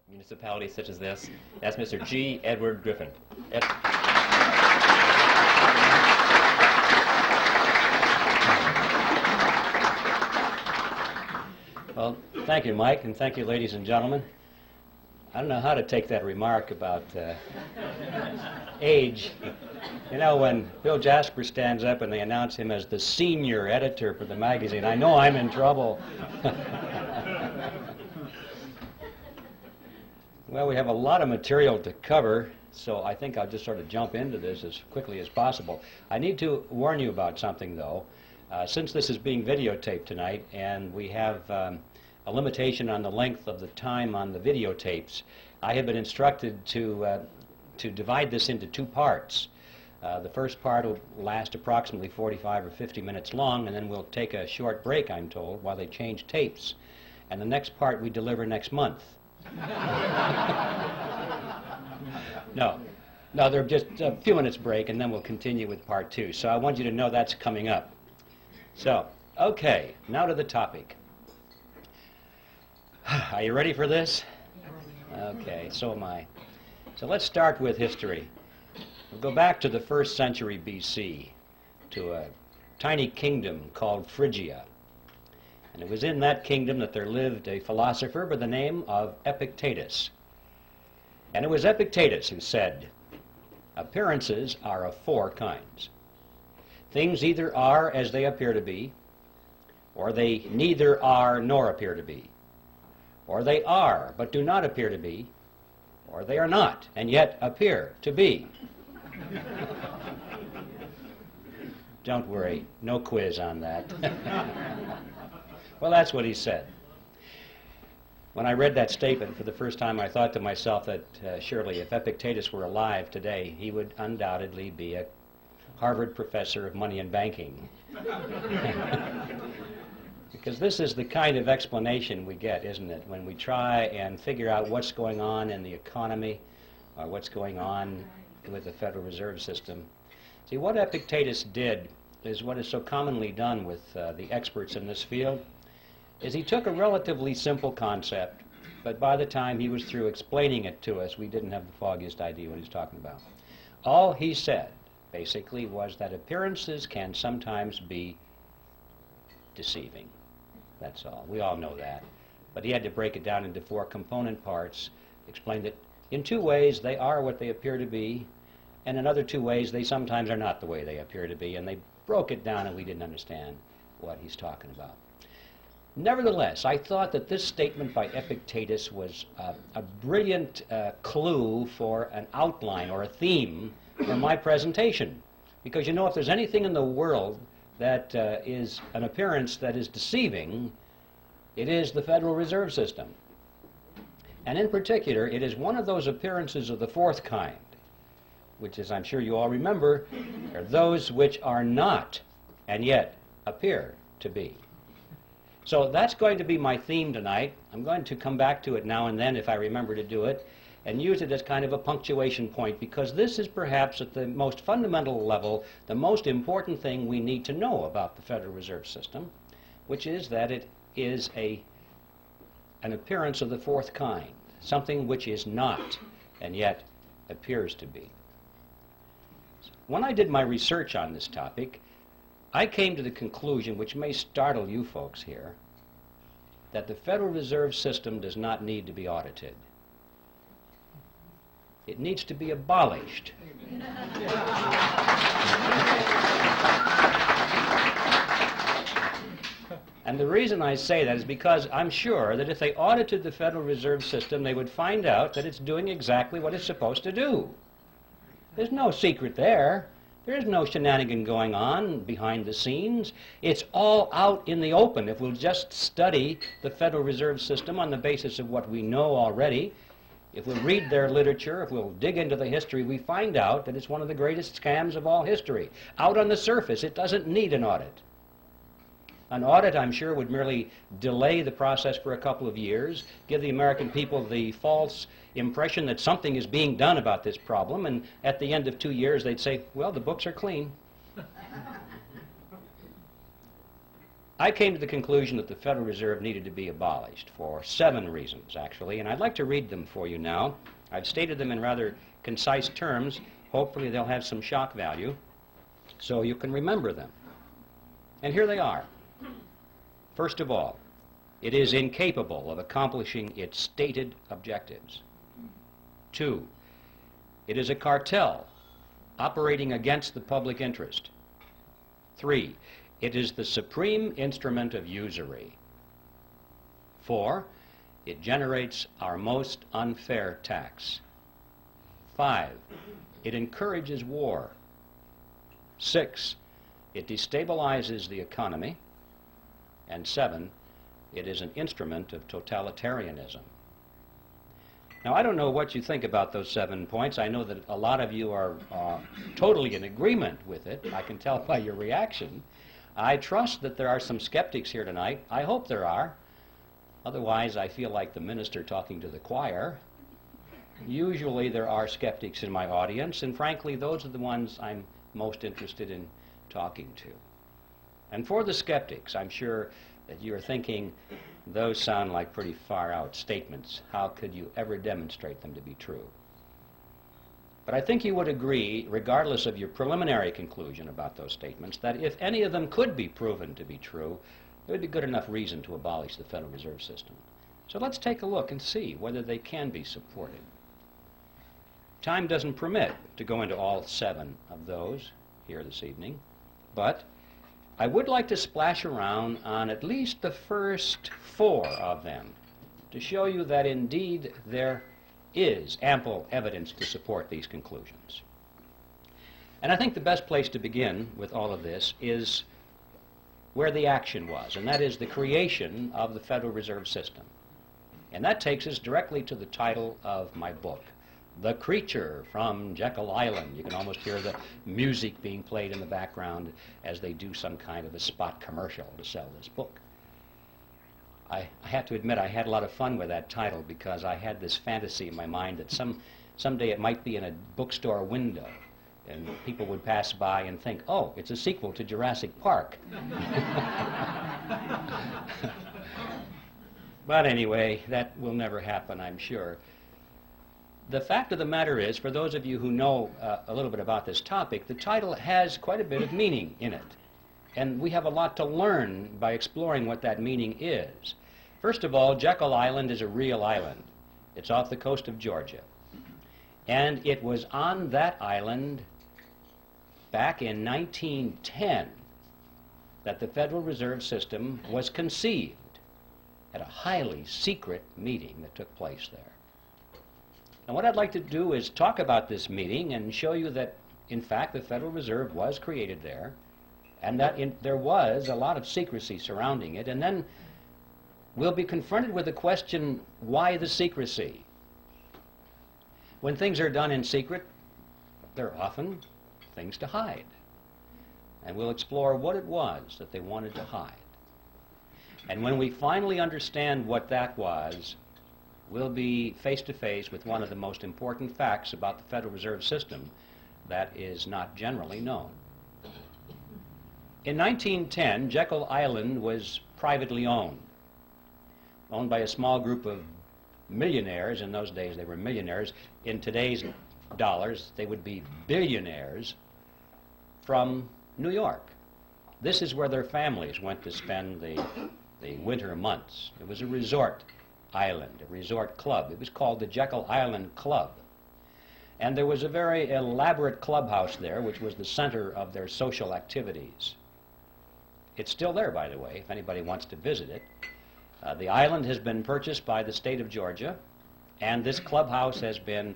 municipalities such as this. That's Mr. G. Edward Griffin. Well, thank you, Mike, and thank you, ladies and gentlemen. I don't know how to take that remark about age. You know, when Bill Jasper stands up and they announce him as the senior editor for the magazine, I know I'm in trouble. Well, we have a lot of material to cover, so I think I'll just sort of jump into this as quickly as possible. I need to warn you about something, though. Since this is being videotaped tonight, and we have a limitation on the length of the time on the videotapes, I have been instructed to divide this into two parts. The first part will last approximately 45 or 50 minutes long, and then we'll take a short break, I'm told, while they change tapes. And the next part we deliver next month. No, they're just a few minutes break, and then we'll continue with part two. So I want you to know that's coming up. So, okay, now to the topic. Are you ready for this? Okay, so am I. So let's start with history. We'll go back to the 1st century BC, to a tiny kingdom called Phrygia. And it was in that kingdom that there lived a philosopher by the name of Epictetus. And it was Epictetus who said, appearances are of 4 kinds. Things either are as they appear to be, or they neither are nor appear to be, or they are but do not appear to be, or they are not and yet appear to be. Don't worry, no quiz on that. Well, that's what he said. When I read that statement for the first time, I thought to myself that surely if Epictetus were alive today, he would undoubtedly be a Harvard professor of money and banking. Because this is the kind of explanation we get, isn't it, when we try and figure out what's going on in the economy or what's going on with the Federal Reserve System. See, what Epictetus did is what is so commonly done with the experts in this field, is he took a relatively simple concept, but by the time he was through explaining it to us, we didn't have the foggiest idea what he was talking about. All he said, basically, was that appearances can sometimes be deceiving. That's all. We all know that. But he had to break it down into 4 component parts, explain that in 2 ways they are what they appear to be, and in other 2 ways they sometimes are not the way they appear to be, and they broke it down and we didn't understand what he's talking about. Nevertheless, I thought that this statement by Epictetus was a brilliant clue for an outline or a theme for my presentation. Because, you know, if there's anything in the world that is an appearance that is deceiving, it is the Federal Reserve System. And in particular, it is one of those appearances of the 4th kind, which, as I'm sure you all remember, are those which are not and yet appear to be. So that's going to be my theme tonight. I'm going to come back to it now and then if I remember to do it, and use it as kind of a punctuation point, because this is perhaps at the most fundamental level the most important thing we need to know about the Federal Reserve System, which is that it is an appearance of the 4th kind, something which is not and yet appears to be. When I did my research on this topic, I came to the conclusion, which may startle you folks here, that the Federal Reserve System does not need to be audited. It needs to be abolished. And the reason I say that is because I'm sure that if they audited the Federal Reserve System, they would find out that it's doing exactly what it's supposed to do. There's no secret there. There's no shenanigan going on behind the scenes. It's all out in the open. If we'll just study the Federal Reserve System on the basis of what we know already, if we'll read their literature, if we'll dig into the history, we find out that it's one of the greatest scams of all history. Out on the surface, it doesn't need an audit. An audit, I'm sure, would merely delay the process for a couple of years, give the American people the false impression that something is being done about this problem, and at the end of 2 years they'd say, well, the books are clean. I came to the conclusion that the Federal Reserve needed to be abolished for 7 reasons, actually, and I'd like to read them for you now. I've stated them in rather concise terms. Hopefully they'll have some shock value so you can remember them. And here they are. First of all, it is incapable of accomplishing its stated objectives. 2, it is a cartel operating against the public interest. 3, it is the supreme instrument of usury. 4, it generates our most unfair tax. 5, it encourages war. 6, it destabilizes the economy. And 7, it is an instrument of totalitarianism. Now, I don't know what you think about those 7 points. I know that a lot of you are totally in agreement with it. I can tell by your reaction. I trust that there are some skeptics here tonight. I hope there are. Otherwise, I feel like the minister talking to the choir. Usually there are skeptics in my audience, and frankly, those are the ones I'm most interested in talking to. And for the skeptics, I'm sure that you're thinking, those sound like pretty far-out statements. How could you ever demonstrate them to be true? But I think you would agree, regardless of your preliminary conclusion about those statements, that if any of them could be proven to be true, there would be good enough reason to abolish the Federal Reserve System. So let's take a look and see whether they can be supported. Time doesn't permit to go into all 7 of those here this evening, but I would like to splash around on at least the first 4 of them to show you that indeed there is ample evidence to support these conclusions. And I think the best place to begin with all of this is where the action was, and that is the creation of the Federal Reserve System. And that takes us directly to the title of my book, The Creature from Jekyll Island. You can almost hear the music being played in the background as they do some kind of a spot commercial to sell this book. I have to admit I had a lot of fun with that title because I had this fantasy in my mind that someday it might be in a bookstore window and people would pass by and think, oh, it's a sequel to Jurassic Park. But anyway, that will never happen, I'm sure. The fact of the matter is, for those of you who know a little bit about this topic, the title has quite a bit of meaning in it. And we have a lot to learn by exploring what that meaning is. First of all, Jekyll Island is a real island. It's off the coast of Georgia. And it was on that island back in 1910 that the Federal Reserve System was conceived at a highly secret meeting that took place there. And what I'd like to do is talk about this meeting and show you that, in fact, the Federal Reserve was created there, and that there was a lot of secrecy surrounding it, and then we'll be confronted with the question, why the secrecy? When things are done in secret, there are often things to hide. And we'll explore what it was that they wanted to hide. And when we finally understand what that was, we'll be face to face with one of the most important facts about the Federal Reserve System that is not generally known. In 1910, Jekyll Island was privately owned by a small group of millionaires. In those days, they were millionaires. In today's dollars, they would be billionaires from New York. This is where their families went to spend the winter months. It was a resort island, a resort club. It was called the Jekyll Island Club. And there was a very elaborate clubhouse there, which was the center of their social activities. It's still there, by the way, if anybody wants to visit it. The island has been purchased by the state of Georgia, and this clubhouse has been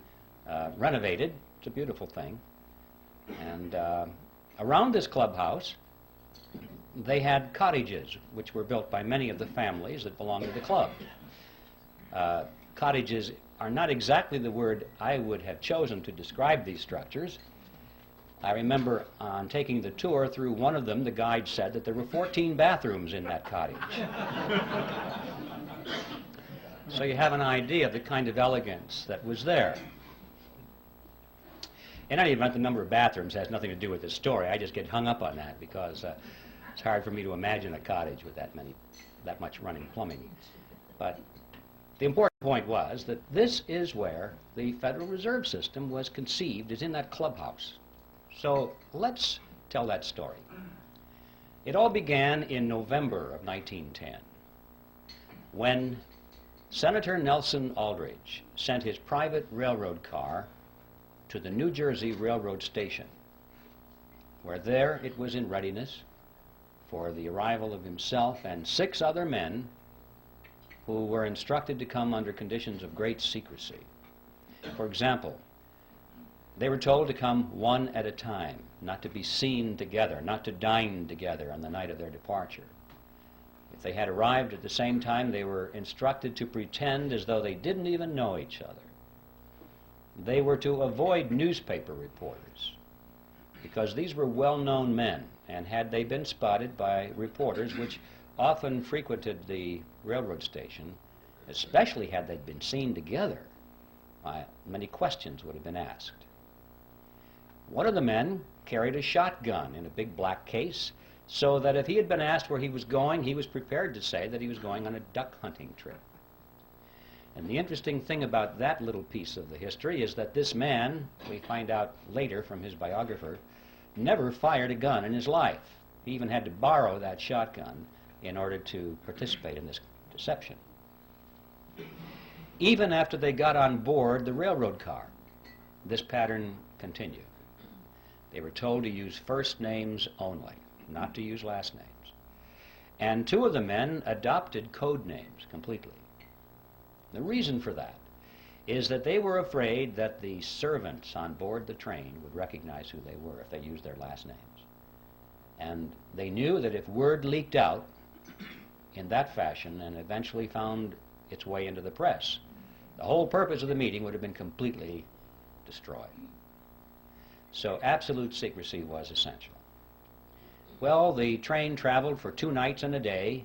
renovated. It's a beautiful thing. And around this clubhouse, they had cottages, which were built by many of the families that belonged to the club. Cottages are not exactly the word I would have chosen to describe these structures. I remember on taking the tour through one of them, the guide said that there were 14 bathrooms in that cottage. So you have an idea of the kind of elegance that was there. In any event, the number of bathrooms has nothing to do with this story. I just get hung up on that because It's hard for me to imagine a cottage with that much running plumbing. But the important point was that this is where the Federal Reserve System was conceived, is in that clubhouse. So let's tell that story. It all began in November of 1910, when Senator Nelson Aldrich sent his private railroad car to the New Jersey Railroad Station, where there it was in readiness for the arrival of himself and 6 other men who were instructed to come under conditions of great secrecy. For example, they were told to come one at a time, not to be seen together, not to dine together on the night of their departure. If they had arrived at the same time, they were instructed to pretend as though they didn't even know each other. They were to avoid newspaper reporters, because these were well-known men, and had they been spotted by reporters, which often frequented the railroad station, especially had they been seen together, many questions would have been asked. One of the men carried a shotgun in a big black case, so that if he had been asked where he was going, he was prepared to say that he was going on a duck hunting trip. And the interesting thing about that little piece of the history is that this man, we find out later from his biographer, never fired a gun in his life. He even had to borrow that shotgun in order to participate in this deception. Even after they got on board the railroad car, this pattern continued. They were told to use first names only, not to use last names. And 2 of the men adopted code names completely. The reason for that is that they were afraid that the servants on board the train would recognize who they were if they used their last names. And they knew that if word leaked out in that fashion and eventually found its way into the press, the whole purpose of the meeting would have been completely destroyed. So absolute secrecy was essential. Well, the train traveled for 2 nights and a day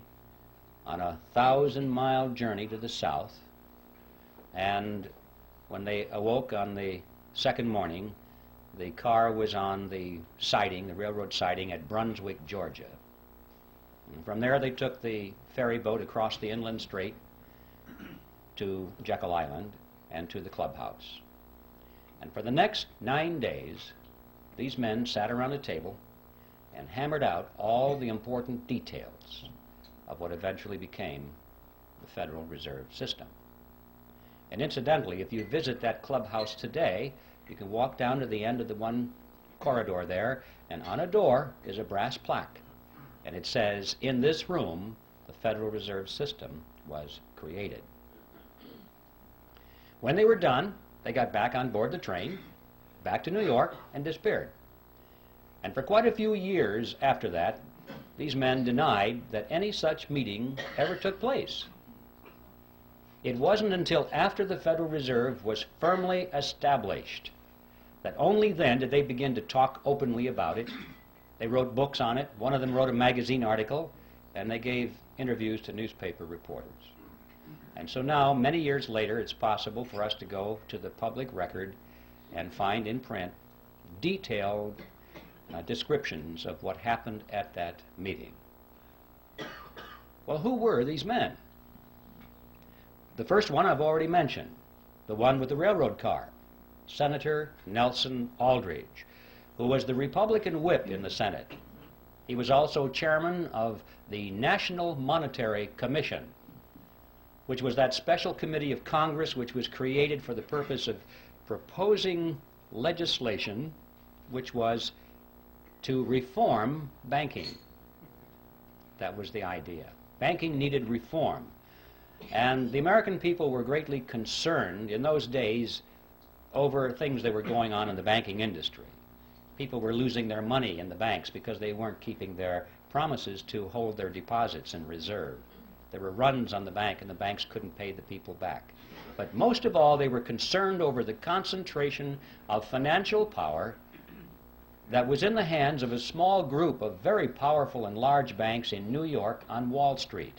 on a 1,000-mile journey to the south, and when they awoke on the second morning, the car was on the siding, the railroad siding at Brunswick, Georgia. And from there they took the ferry boat across the inland strait to Jekyll Island and to the clubhouse. And for the next 9 days, these men sat around a table and hammered out all the important details of what eventually became the Federal Reserve System. And incidentally, if you visit that clubhouse today, you can walk down to the end of the one corridor there, and on a door is a brass plaque. And it says, "In this room, the Federal Reserve System was created." When they were done, they got back on board the train, back to New York, and disappeared. And for quite a few years after that, these men denied that any such meeting ever took place. It wasn't until after the Federal Reserve was firmly established that only then did they begin to talk openly about it. They wrote books on it. One of them wrote a magazine article, and they gave interviews to newspaper reporters. And so now, many years later, it's possible for us to go to the public record and find in print detailed descriptions of what happened at that meeting. Well, who were these men? The first one I've already mentioned, the one with the railroad car, Senator Nelson Aldrich, who was the Republican whip in the Senate. He was also chairman of the National Monetary Commission, which was that special committee of Congress which was created for the purpose of proposing legislation which was to reform banking. That was the idea. Banking needed reform. And the American people were greatly concerned in those days over things that were going on in the banking industry. People were losing their money in the banks because they weren't keeping their promises to hold their deposits in reserve. There were runs on the bank and the banks couldn't pay the people back. But most of all, they were concerned over the concentration of financial power that was in the hands of a small group of very powerful and large banks in New York on Wall Street.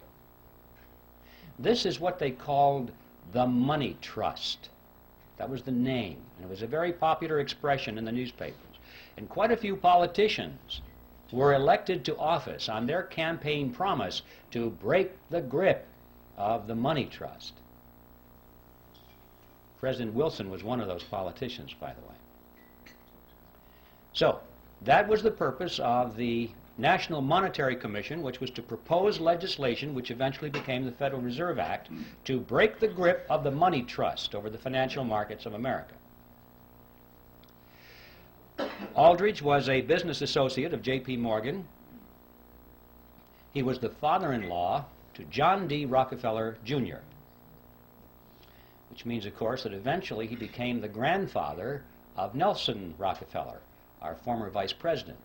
This is what they called the money trust. That was the name, and it was a very popular expression in the newspapers. And quite a few politicians were elected to office on their campaign promise to break the grip of the money trust. President Wilson was one of those politicians, by the way. So, that was the purpose of the National Monetary Commission, which was to propose legislation which eventually became the Federal Reserve Act to break the grip of the money trust over the financial markets of America. Aldrich was a business associate of J.P. Morgan. He was the father-in-law to John D. Rockefeller, Jr., which means, of course, that eventually he became the grandfather of Nelson Rockefeller, our former vice president.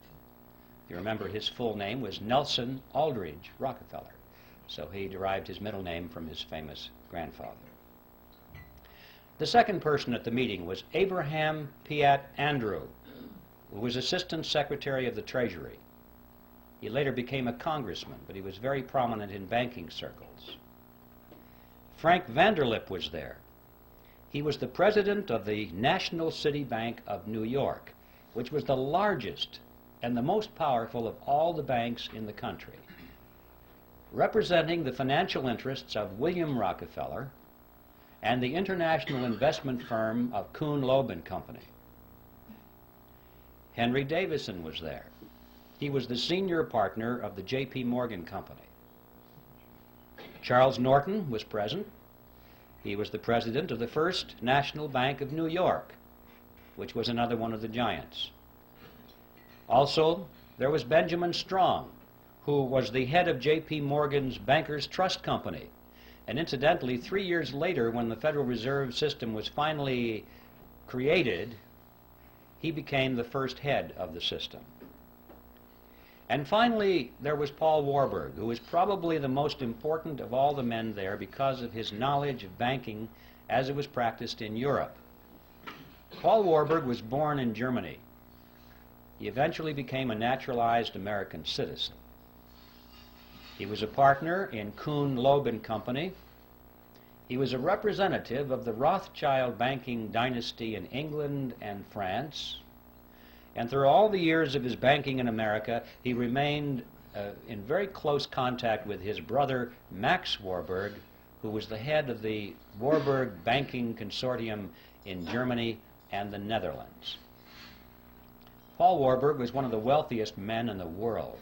You remember his full name was Nelson Aldrich Rockefeller, so he derived his middle name from his famous grandfather. The second person at the meeting was Abraham Piatt Andrew, who was Assistant Secretary of the Treasury. He later became a congressman, but he was very prominent in banking circles. Frank Vanderlip was there. He was the president of the National City Bank of New York, which was the largest and the most powerful of all the banks in the country, representing the financial interests of William Rockefeller and the international investment firm of Kuhn, Loeb and Company. Henry Davison was there. He was the senior partner of the J.P. Morgan Company. Charles Norton was present. He was the president of the First National Bank of New York, which was another one of the giants. Also, there was Benjamin Strong, who was the head of J.P. Morgan's Bankers Trust Company. And incidentally, 3 years later, when the Federal Reserve System was finally created, he became the first head of the system. And finally, there was Paul Warburg, who was probably the most important of all the men there because of his knowledge of banking as it was practiced in Europe. Paul Warburg was born in Germany. He eventually became a naturalized American citizen. He was a partner in Kuhn, Loeb and Company. He was a representative of the Rothschild banking dynasty in England and France. And through all the years of his banking in America, he remained in very close contact with his brother, Max Warburg, who was the head of the Warburg Banking Consortium in Germany and the Netherlands. Paul Warburg was one of the wealthiest men in the world.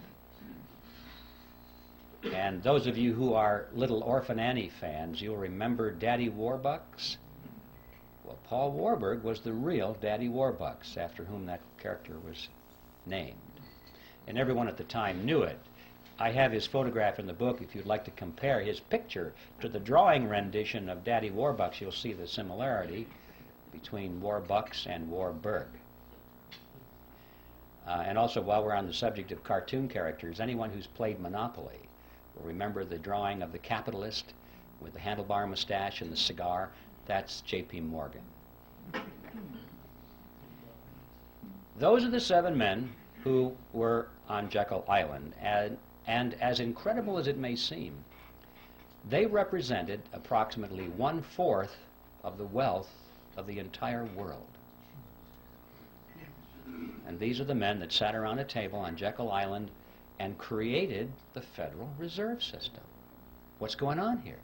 And those of you who are Little Orphan Annie fans, you'll remember Daddy Warbucks. Well, Paul Warburg was the real Daddy Warbucks, after whom that character was named. And everyone at the time knew it. I have his photograph in the book. If you'd like to compare his picture to the drawing rendition of Daddy Warbucks, you'll see the similarity between Warbucks and Warburg. And also, while we're on the subject of cartoon characters, anyone who's played Monopoly will remember the drawing of the capitalist with the handlebar mustache and the cigar. That's J.P. Morgan. Those are the 7 men who were on Jekyll Island, and as incredible as it may seem, they represented approximately 1/4 of the wealth of the entire world. And these are the men that sat around a table on Jekyll Island and created the Federal Reserve System. What's going on here?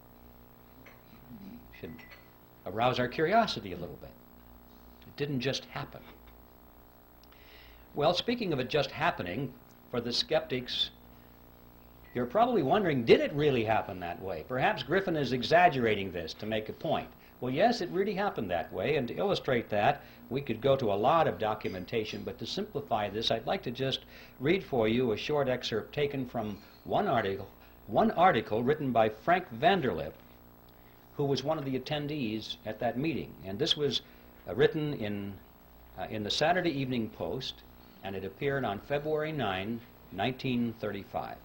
Should arouse our curiosity a little bit. It didn't just happen. Well, speaking of it just happening, for the skeptics, you're probably wondering, did it really happen that way? Perhaps Griffin is exaggerating this to make a point. Well, yes, it really happened that way, and to illustrate that, we could go to a lot of documentation, but to simplify this, I'd like to just read for you a short excerpt taken from one article written by Frank Vanderlip, who was one of the attendees at that meeting. And this was written in the Saturday Evening Post, and it appeared on February 9, 1935.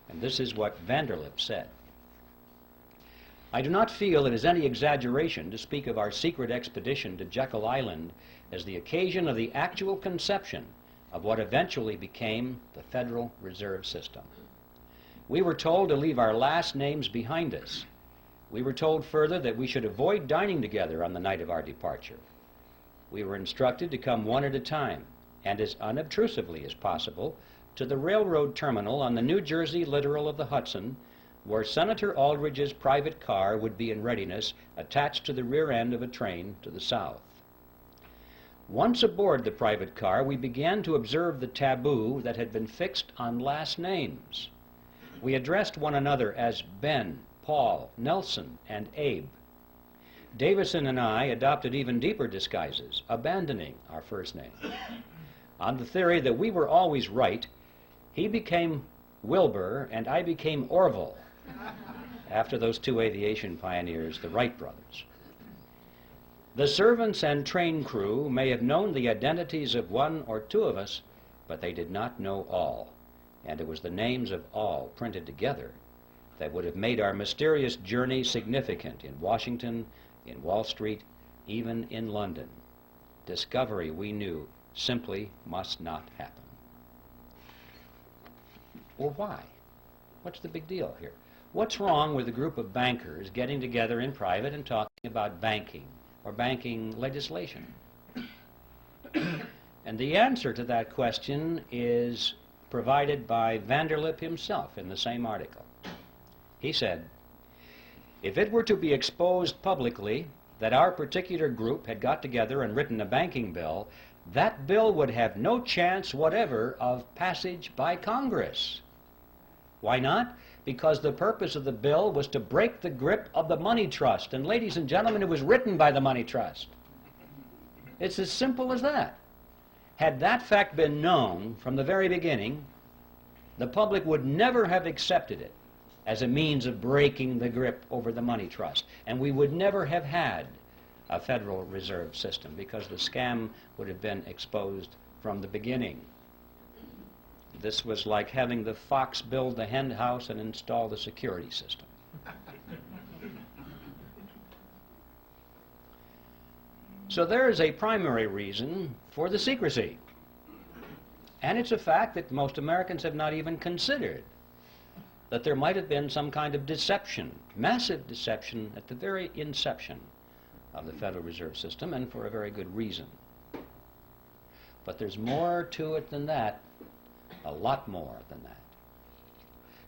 And this is what Vanderlip said. I do not feel it is any exaggeration to speak of our secret expedition to Jekyll Island as the occasion of the actual conception of what eventually became the Federal Reserve System. We were told to leave our last names behind us. We were told further that we should avoid dining together on the night of our departure. We were instructed to come one at a time, and as unobtrusively as possible, to the railroad terminal on the New Jersey littoral of the Hudson, where Senator Aldrich's private car would be in readiness, attached to the rear end of a train to the south. Once aboard the private car, we began to observe the taboo that had been fixed on last names. We addressed one another as Ben, Paul, Nelson, and Abe. Davison and I adopted even deeper disguises, abandoning our first name. On the theory that we were always right, he became Wilbur and I became Orville, after those two aviation pioneers, the Wright brothers. The servants and train crew may have known the identities of one or two of us, but they did not know all, and it was the names of all printed together that would have made our mysterious journey significant in Washington, in Wall Street, even in London. Discovery, we knew, simply must not happen. Well, why? What's the big deal here? What's wrong with a group of bankers getting together in private and talking about banking or banking legislation? And the answer to that question is provided by Vanderlip himself in the same article. He said, "If it were to be exposed publicly that our particular group had got together and written a banking bill, that bill would have no chance whatever of passage by Congress." Why not? Because the purpose of the bill was to break the grip of the money trust. And ladies and gentlemen, it was written by the money trust. It's as simple as that. Had that fact been known from the very beginning, the public would never have accepted it as a means of breaking the grip over the money trust. And we would never have had a Federal Reserve System because the scam would have been exposed from the beginning. This was like having the fox build the hen house and install the security system. So there is a primary reason for the secrecy. And it's a fact that most Americans have not even considered, that there might have been some kind of deception, massive deception, at the very inception of the Federal Reserve System, and for a very good reason. But there's more to it than that, a lot more than that.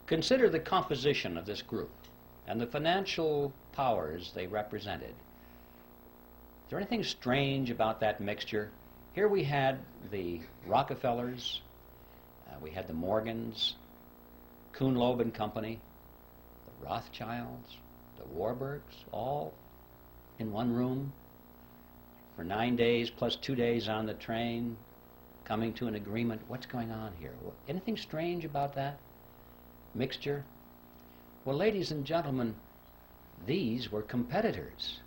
Consider the composition of this group and the financial powers they represented. Is there anything strange about that mixture? Here we had the Rockefellers, we had the Morgans, Kuhn, Loeb and Company, the Rothschilds, the Warburgs, all in one room for 9 days plus 2 days on the train, coming to an agreement. What's going on here? Anything strange about that mixture? Well, ladies and gentlemen, these were competitors.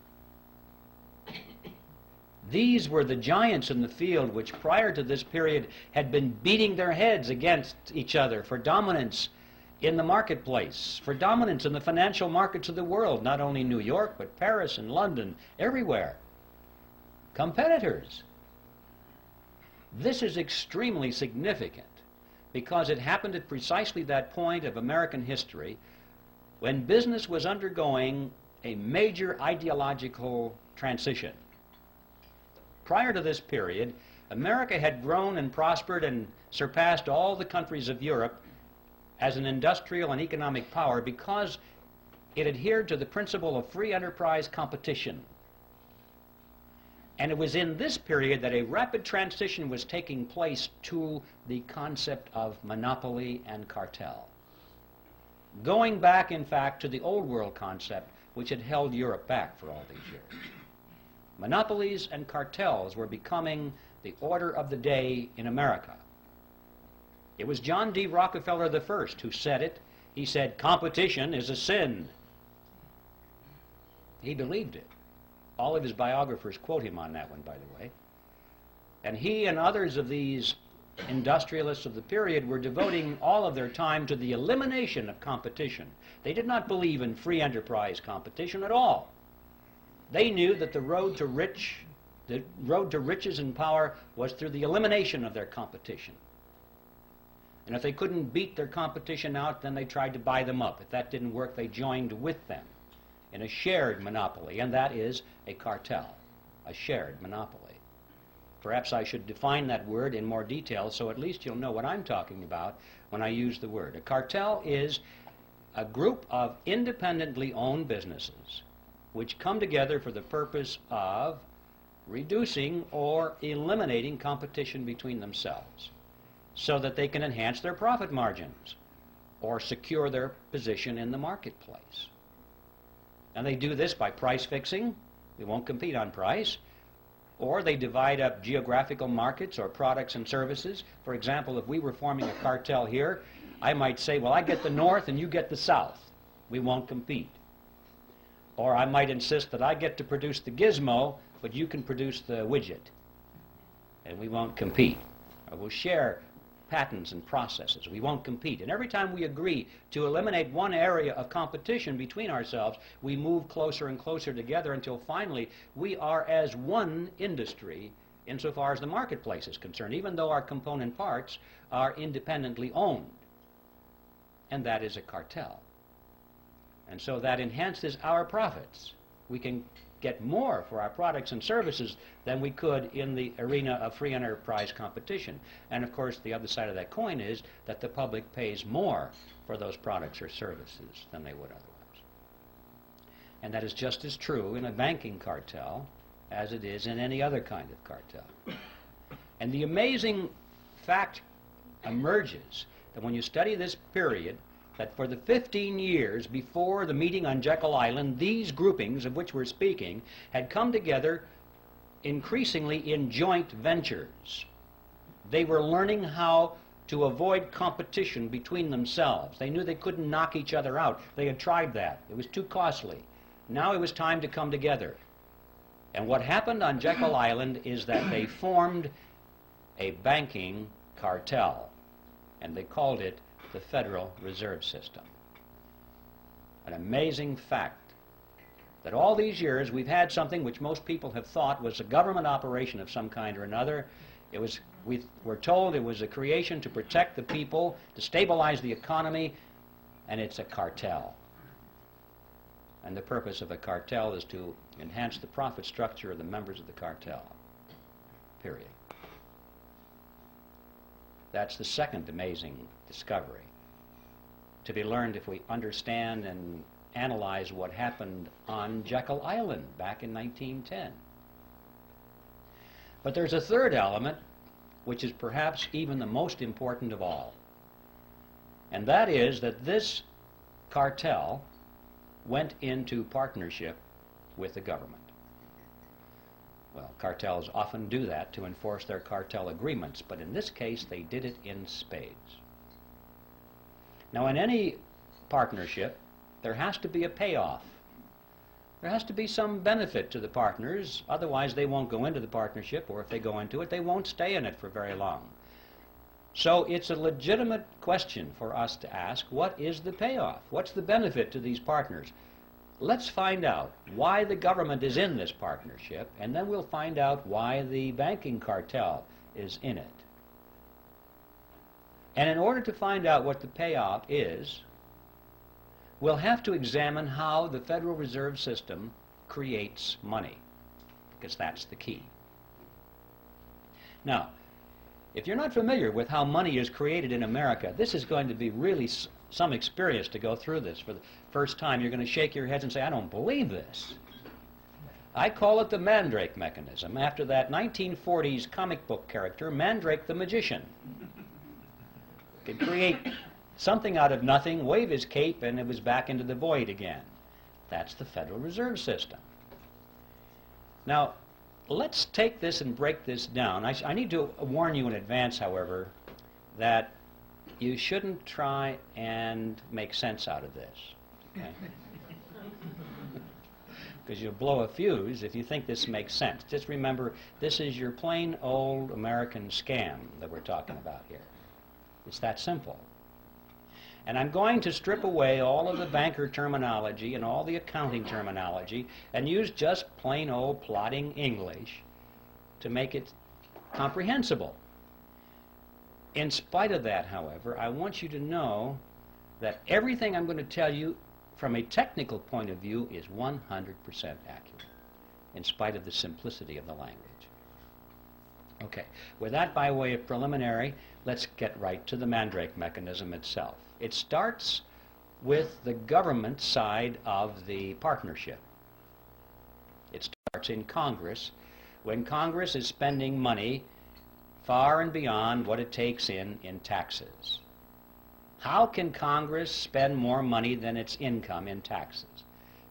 These were the giants in the field which prior to this period had been beating their heads against each other for dominance in the marketplace, for dominance in the financial markets of the world, not only New York, but Paris and London, everywhere. Competitors. This is extremely significant because it happened at precisely that point of American history when business was undergoing a major ideological transition. Prior to this period, America had grown and prospered and surpassed all the countries of Europe as an industrial and economic power because it adhered to the principle of free enterprise competition. And it was in this period that a rapid transition was taking place to the concept of monopoly and cartel. Going back, in fact, to the old world concept which had held Europe back for all these years. Monopolies and cartels were becoming the order of the day in America. It was John D. Rockefeller I who said it. He said, "Competition is a sin." He believed it. All of his biographers quote him on that one, by the way. And he and others of these industrialists of the period were devoting all of their time to the elimination of competition. They did not believe in free enterprise competition at all. They knew that the road to riches and power was through the elimination of their competition. And if they couldn't beat their competition out, then they tried to buy them up. If that didn't work, they joined with them in a shared monopoly, and that is a cartel, a shared monopoly. Perhaps I should define that word in more detail so at least you'll know what I'm talking about when I use the word. A cartel is a group of independently owned businesses which come together for the purpose of reducing or eliminating competition between themselves so that they can enhance their profit margins or secure their position in the marketplace. And they do this by price fixing. They won't compete on price. Or they divide up geographical markets or products and services. For example, if we were forming a cartel here, I might say, well, I get the north and you get the south. We won't compete. Or I might insist that I get to produce the gizmo, but you can produce the widget. And we won't compete. Or we'll share patents and processes. We won't compete. And every time we agree to eliminate one area of competition between ourselves, we move closer and closer together until finally we are as one industry insofar as the marketplace is concerned, even though our component parts are independently owned. And that is a cartel. And so that enhances our profits. We can get more for our products and services than we could in the arena of free enterprise competition. And of course, the other side of that coin is that the public pays more for those products or services than they would otherwise. And that is just as true in a banking cartel as it is in any other kind of cartel. And the amazing fact emerges that when you study this period, that for the 15 years before the meeting on Jekyll Island, these groupings of which we're speaking had come together increasingly in joint ventures. They were learning how to avoid competition between themselves. They knew they couldn't knock each other out. They had tried that. It was too costly. Now it was time to come together. And what happened on Jekyll Island is that they formed a banking cartel, and they called it the Federal Reserve System. An amazing fact that all these years we've had something which most people have thought was a government operation of some kind or another. We were told it was a creation to protect the people, to stabilize the economy, and it's a cartel. And the purpose of a cartel is to enhance the profit structure of the members of the cartel. Period. That's the second amazing discovery, to be learned if we understand and analyze what happened on Jekyll Island back in 1910. But there's a third element, which is perhaps even the most important of all. And that is that this cartel went into partnership with the government. Well, cartels often do that to enforce their cartel agreements, but in this case they did it in spades. Now, in any partnership, there has to be a payoff. There has to be some benefit to the partners, otherwise they won't go into the partnership, or if they go into it, they won't stay in it for very long. So it's a legitimate question for us to ask, what is the payoff? What's the benefit to these partners? Let's find out why the government is in this partnership, and then we'll find out why the banking cartel is in it. And in order to find out what the payoff is, we'll have to examine how the Federal Reserve System creates money, because that's the key. Now, if you're not familiar with how money is created in America, this is going to be really some experience to go through this. For the first time, you're going to shake your heads and say, I don't believe this. I call it the Mandrake mechanism, after that 1940s comic book character, Mandrake the Magician. Could create something out of nothing, wave his cape, and it was back into the void again. That's the Federal Reserve System. Now, let's take this and break this down. I need to warn you in advance, however, that you shouldn't try and make sense out of this. Okay? Because you'll blow a fuse if you think this makes sense. Just remember, this is your plain old American scam that we're talking about here. It's that simple. And I'm going to strip away all of the banker terminology and all the accounting terminology and use just plain old plodding English to make it comprehensible. In spite of that, however, I want you to know that everything I'm going to tell you from a technical point of view is 100% accurate, in spite of the simplicity of the language. Okay, with that by way of preliminary, let's get right to the Mandrake mechanism itself. It starts with the government side of the partnership. It starts in Congress, when Congress is spending money far and beyond what it takes in taxes. How can Congress spend more money than its income in taxes?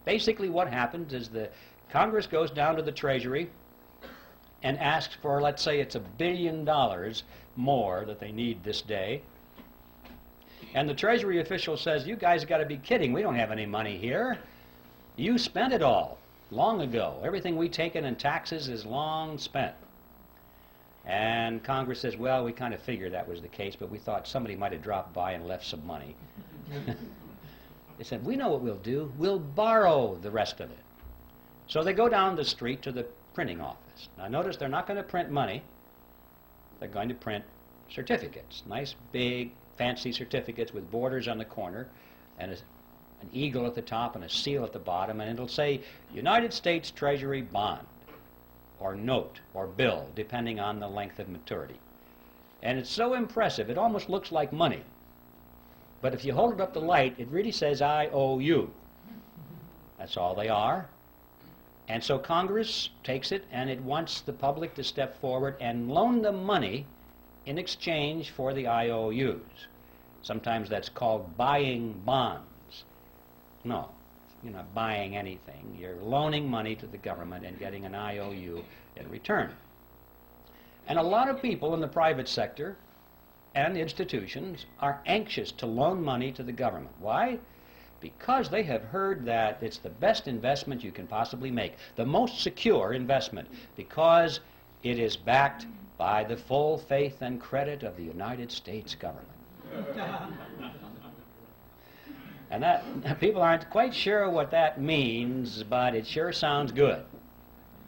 Basically what happens is the Congress goes down to the Treasury and asks for, let's say it's $1 billion more that they need this day. And the Treasury official says, you guys got to be kidding, we don't have any money here. You spent it all long ago. Everything we taken in taxes is long spent. And Congress says, well, we kind of figured that was the case, but we thought somebody might have dropped by and left some money. They said, we know what we'll do. We'll borrow the rest of it. So they go down the street to the printing office. Now notice they're not going to print money. They're going to print certificates. Nice, big, fancy certificates with borders on the corner and an eagle at the top and a seal at the bottom, and it'll say United States Treasury bond or note or bill, depending on the length of maturity. And it's so impressive, it almost looks like money. But if you hold it up to light, it really says IOU. That's all they are. And so Congress takes it and it wants the public to step forward and loan them money in exchange for the IOUs. Sometimes that's called buying bonds. No, you're not buying anything. You're loaning money to the government and getting an IOU in return. And a lot of people in the private sector and institutions are anxious to loan money to the government. Why? Because they have heard that it's the best investment you can possibly make, the most secure investment, because it is backed by the full faith and credit of the United States government. And that people aren't quite sure what that means, but it sure sounds good.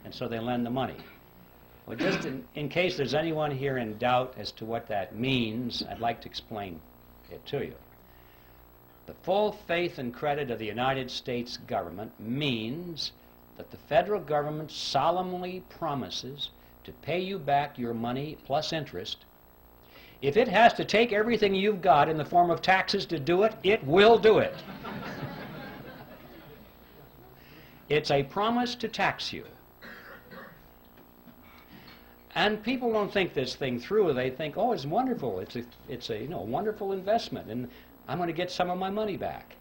And so they lend the money. Well, just in case there's anyone here in doubt as to what that means, I'd like to explain it to you. The full faith and credit of the United States government means that the federal government solemnly promises to pay you back your money plus interest. If it has to take everything you've got in the form of taxes to do it, it will do it. It's a promise to tax you. And people don't think this thing through. They think, oh, it's wonderful. It's a wonderful investment, and I'm going to get some of my money back.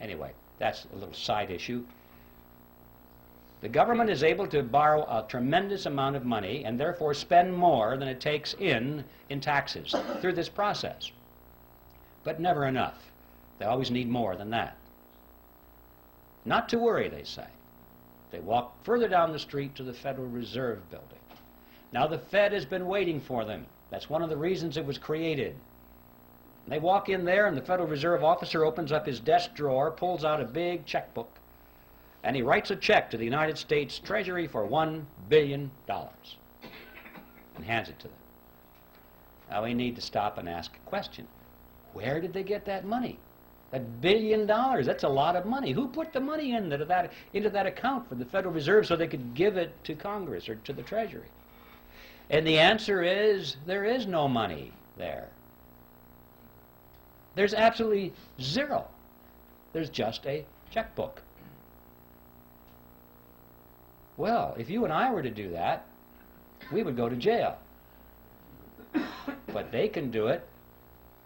Anyway, that's a little side issue. The government is able to borrow a tremendous amount of money and therefore spend more than it takes in taxes through this process. But never enough. They always need more than that. Not to worry, they say. They walk further down the street to the Federal Reserve Building. Now the Fed has been waiting for them. That's one of the reasons it was created. They walk in there and the Federal Reserve officer opens up his desk drawer, pulls out a big checkbook, and he writes a check to the United States Treasury for $1 billion and hands it to them. Now we need to stop and ask a question. Where did they get that money? That $1 billion, that's a lot of money. Who put the money into that account for the Federal Reserve so they could give it to Congress or to the Treasury? And the answer is, there is no money there. There's absolutely zero. There's just a checkbook. Well, if you and I were to do that, we would go to jail. But they can do it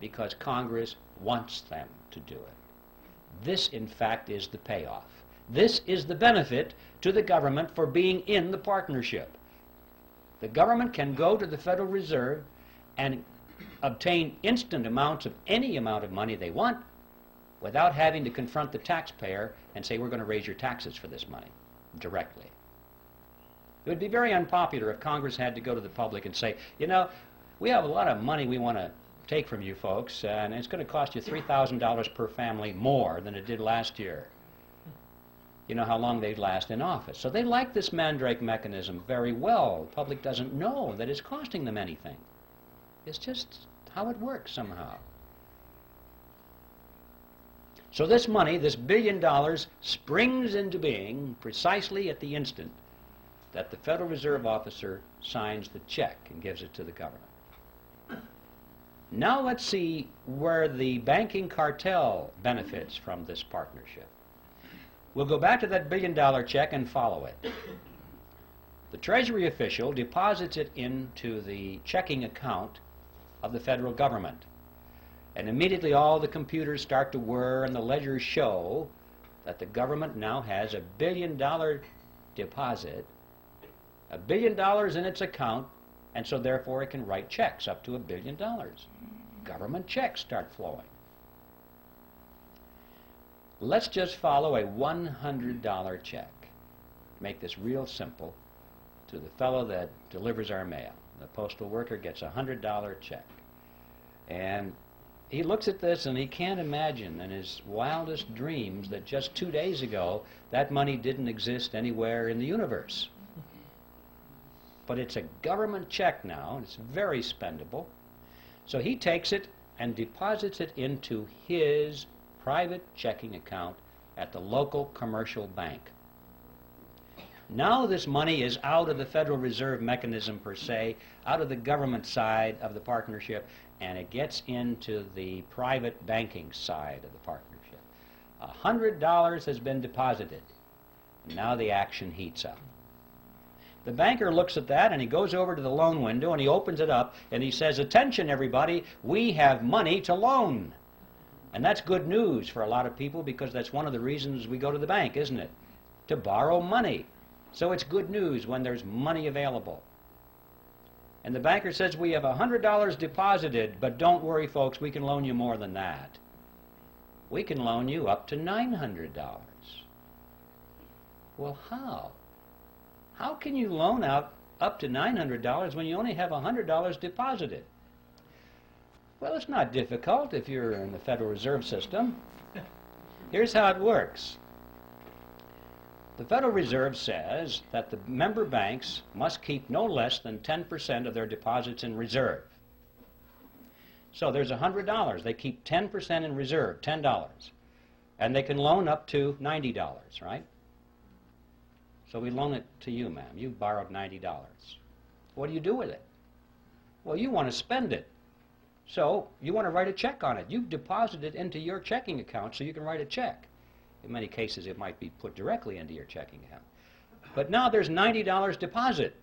because Congress wants them to do it. This, in fact, is the payoff. This is the benefit to the government for being in the partnership. The government can go to the Federal Reserve and obtain instant amounts of any amount of money they want without having to confront the taxpayer and say, we're going to raise your taxes for this money directly. It would be very unpopular if Congress had to go to the public and say, you know, we have a lot of money we want to take from you folks, and it's going to cost you $3,000 per family more than it did last year. You know how long they'd last in office. So they like this Mandrake mechanism very well. The public doesn't know that it's costing them anything. It's just how it works somehow. So this money, this $1 billion, springs into being precisely at the instant that the Federal Reserve officer signs the check and gives it to the government. Now let's see where the banking cartel benefits from this partnership. We'll go back to that billion-dollar check and follow it. The Treasury official deposits it into the checking account of the federal government. And immediately all the computers start to whir and the ledgers show that the government now has $1 billion deposit, $1 billion in its account, and so therefore it can write checks up to $1 billion. Government checks start flowing. Let's just follow a $100 check. Make this real simple to the fellow that delivers our mail. The postal worker gets a $100 check. And he looks at this and he can't imagine in his wildest dreams that just 2 days ago that money didn't exist anywhere in the universe. But it's a government check now, and it's very spendable. So he takes it and deposits it into his private checking account at the local commercial bank. Now this money is out of the Federal Reserve mechanism per se, out of the government side of the partnership, and it gets into the private banking side of the partnership. $100 has been deposited, and now the action heats up. The banker looks at that and he goes over to the loan window and he opens it up and he says, "Attention everybody, we have money to loan." And that's good news for a lot of people because that's one of the reasons we go to the bank, isn't it? To borrow money. So it's good news when there's money available. And the banker says, "We have $100 deposited, but don't worry folks, we can loan you more than that. We can loan you up to $900. Well, how? How can you loan out up to $900 when you only have $100 deposited? Well, it's not difficult if you're in the Federal Reserve System. Here's how it works. The Federal Reserve says that the member banks must keep no less than 10% of their deposits in reserve. So there's $100. They keep 10% in reserve, $10. And they can loan up to $90, right? So we loan it to you, ma'am. You borrowed $90. What do you do with it? Well, you want to spend it. So you want to write a check on it. You've deposited it into your checking account so you can write a check. In many cases, it might be put directly into your checking account. But now there's $90 deposit,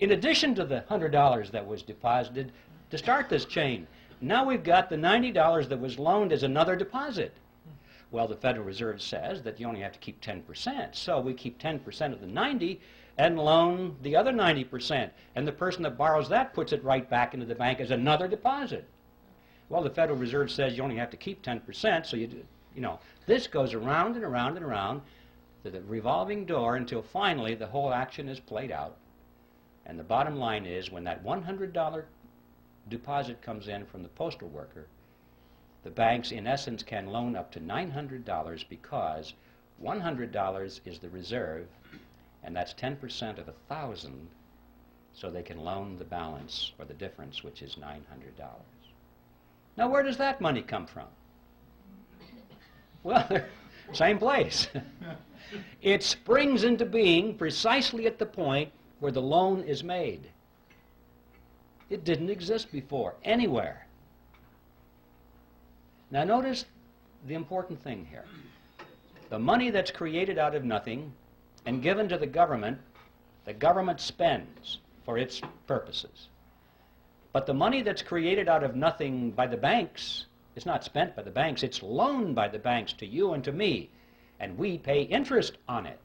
in addition to the $100 that was deposited to start this chain. Now we've got the $90 that was loaned as another deposit. Well, the Federal Reserve says that you only have to keep 10%. So we keep 10% of the 90 and loan the other 90%. And the person that borrows that puts it right back into the bank as another deposit. Well, the Federal Reserve says you only have to keep 10%, so you know, this goes around and around and around to the revolving door until finally the whole action is played out. And the bottom line is when that $100 deposit comes in from the postal worker, the banks, in essence, can loan up to $900 because $100 is the reserve, and that's 10% of 1,000, so they can loan the balance, or the difference, which is $900. Now, where does that money come from? Well, same place. It springs into being precisely at the point where the loan is made. It didn't exist before, anywhere. Now notice the important thing here. The money that's created out of nothing and given to the government spends for its purposes. But the money that's created out of nothing by the banks is not spent by the banks, it's loaned by the banks to you and to me, and we pay interest on it.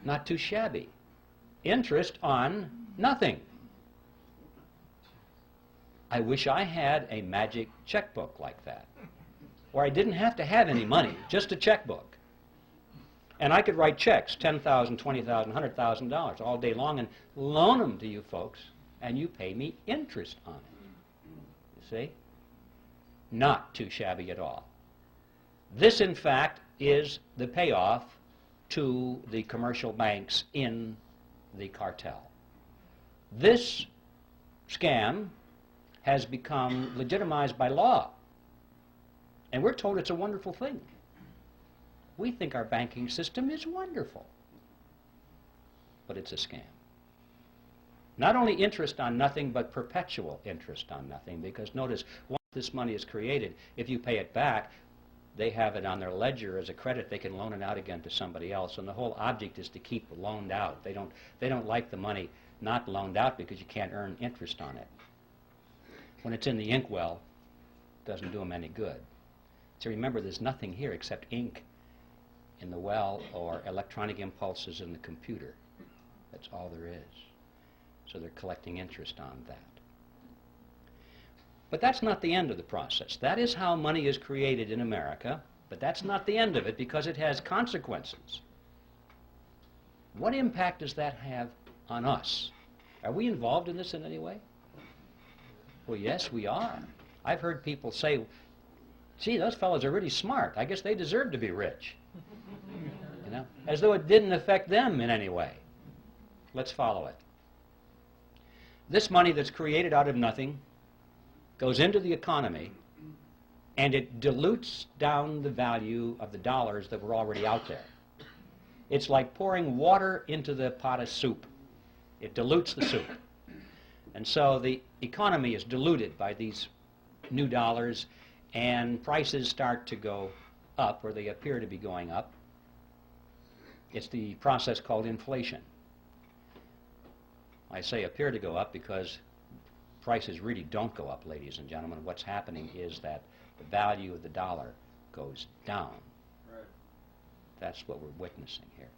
Not too shabby. Interest on nothing. I wish I had a magic checkbook like that, where I didn't have to have any money, just a checkbook. And I could write checks, $10,000, $20,000, $100,000 all day long and loan them to you folks, and you pay me interest on it. You see? Not too shabby at all. This, in fact, is the payoff to the commercial banks in the cartel. This scam has become legitimized by law, and we're told it's a wonderful thing. We think our banking system is wonderful. but it's a scam. Not only interest on nothing, but perpetual interest on nothing, because notice, once this money is created, if you pay it back, they have it on their ledger as a credit. They can loan it out again to somebody else, and the whole object is to keep it loaned out. They don't like the money not loaned out because you can't earn interest on it. When it's in the inkwell, it doesn't do them any good. So remember, there's nothing here except ink in the well or electronic impulses in the computer. That's all there is. So they're collecting interest on that. But that's not the end of the process. That is how money is created in America, but that's not the end of it because it has consequences. What impact does that have on us? Are we involved in this in any way? Well, yes, we are. I've heard people say, gee, those fellows are really smart. I guess they deserve to be rich. You know, as though it didn't affect them in any way. Let's follow it. This money that's created out of nothing goes into the economy, and it dilutes down the value of the dollars that were already out there. It's like pouring water into the pot of soup. It dilutes the soup. And so the economy is diluted by these new dollars, and prices start to go up, or they appear to be going up. It's the process called inflation. I say appear to go up because prices really don't go up, ladies and gentlemen. What's happening is that the value of the dollar goes down. Right. That's what we're witnessing here.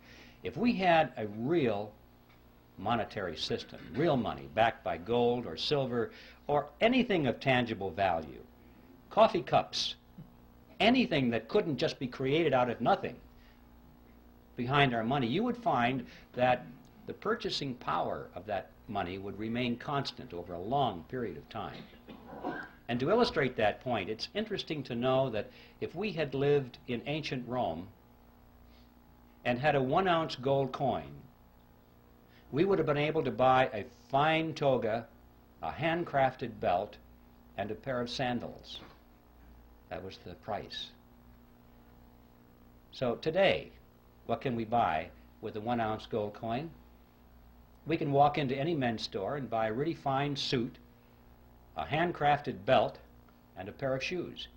If we had a real monetary system, real money backed by gold or silver or anything of tangible value, coffee cups, anything that couldn't just be created out of nothing behind our money, you would find that the purchasing power of that money would remain constant over a long period of time. And to illustrate that point, it's interesting to know that if we had lived in ancient Rome and had a 1-ounce gold coin, we would have been able to buy a fine toga, a handcrafted belt, and a pair of sandals. That was the price. So today, what can we buy with a 1-ounce gold coin? We can walk into any men's store and buy a really fine suit, a handcrafted belt, and a pair of shoes.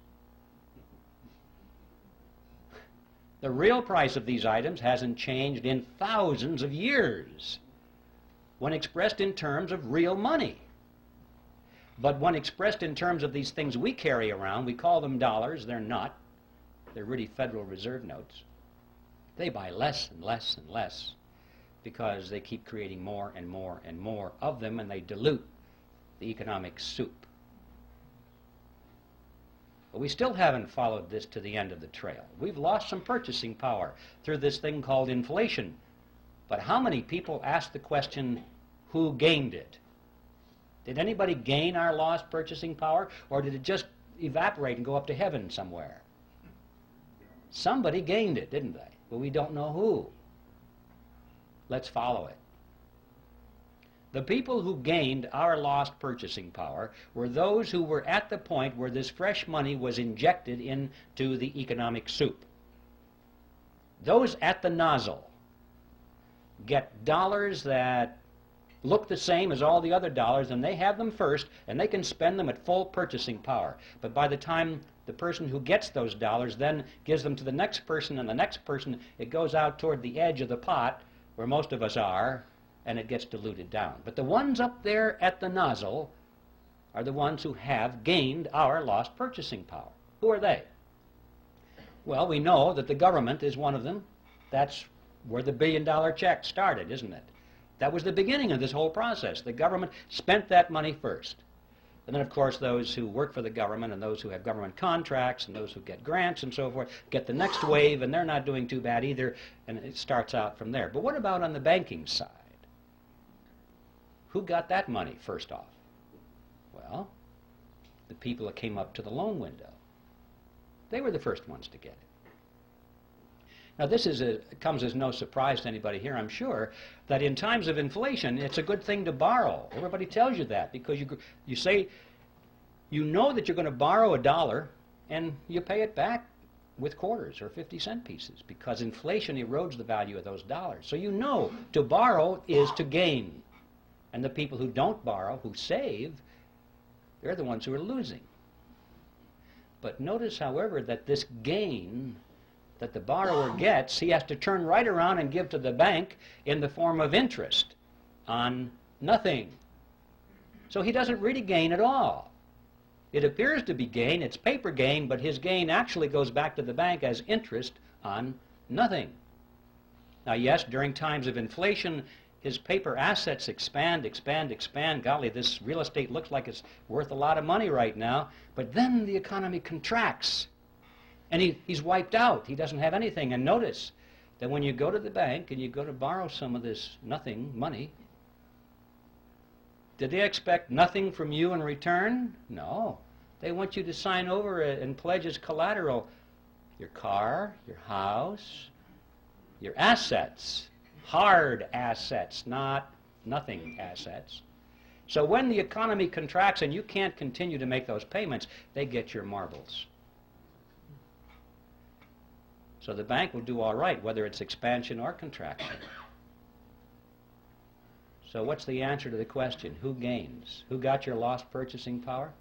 The real price of these items hasn't changed in thousands of years when expressed in terms of real money. But when expressed in terms of these things we carry around, we call them dollars. They're not. They're really Federal Reserve notes. They buy less and less and less because they keep creating more and more and more of them, and they dilute the economic soup. But we still haven't followed this to the end of the trail. We've lost some purchasing power through this thing called inflation. But how many people ask the question, who gained it? Did anybody gain our lost purchasing power, or did it just evaporate and go up to heaven somewhere? Somebody gained it, didn't they? But we don't know who. Let's follow it. The people who gained our lost purchasing power were those who were at the point where this fresh money was injected into the economic soup. Those at the nozzle get dollars that look the same as all the other dollars, and they have them first, and they can spend them at full purchasing power. But by the time the person who gets those dollars then gives them to the next person and the next person, it goes out toward the edge of the pot, where most of us are, and it gets diluted down. But the ones up there at the nozzle are the ones who have gained our lost purchasing power. Who are they? Well, we know that the government is one of them. That's where the billion-dollar check started, isn't it? That was the beginning of this whole process. The government spent that money first. And then, of course, those who work for the government and those who have government contracts and those who get grants and so forth get the next wave, and they're not doing too bad either, and it starts out from there. But what about on the banking side? Who got that money first off? Well, the people that came up to the loan window. They were the first ones to get it. Now, this comes as no surprise to anybody here, I'm sure, that in times of inflation, it's a good thing to borrow. Everybody tells you that because you say, you know that you're going to borrow $1 and you pay it back with quarters or 50-cent pieces because inflation erodes the value of those dollars. So you know to borrow is to gain. And the people who don't borrow, who save, they're the ones who are losing. But notice, however, that this gain that the borrower gets, he has to turn right around and give to the bank in the form of interest on nothing. So he doesn't really gain at all. It appears to be gain, it's paper gain, but his gain actually goes back to the bank as interest on nothing. Now yes, during times of inflation, his paper assets expand. Golly, this real estate looks like it's worth a lot of money right now, but then the economy contracts. And he's wiped out. He doesn't have anything. And notice that when you go to the bank and you go to borrow some of this nothing money, did they expect nothing from you in return? No. They want you to sign over and pledge as collateral your car, your house, your assets, hard assets, not nothing assets. So when the economy contracts and you can't continue to make those payments, they get your marbles. So the bank will do all right, whether it's expansion or contraction. So what's the answer to the question? Who gains? Who got your lost purchasing power?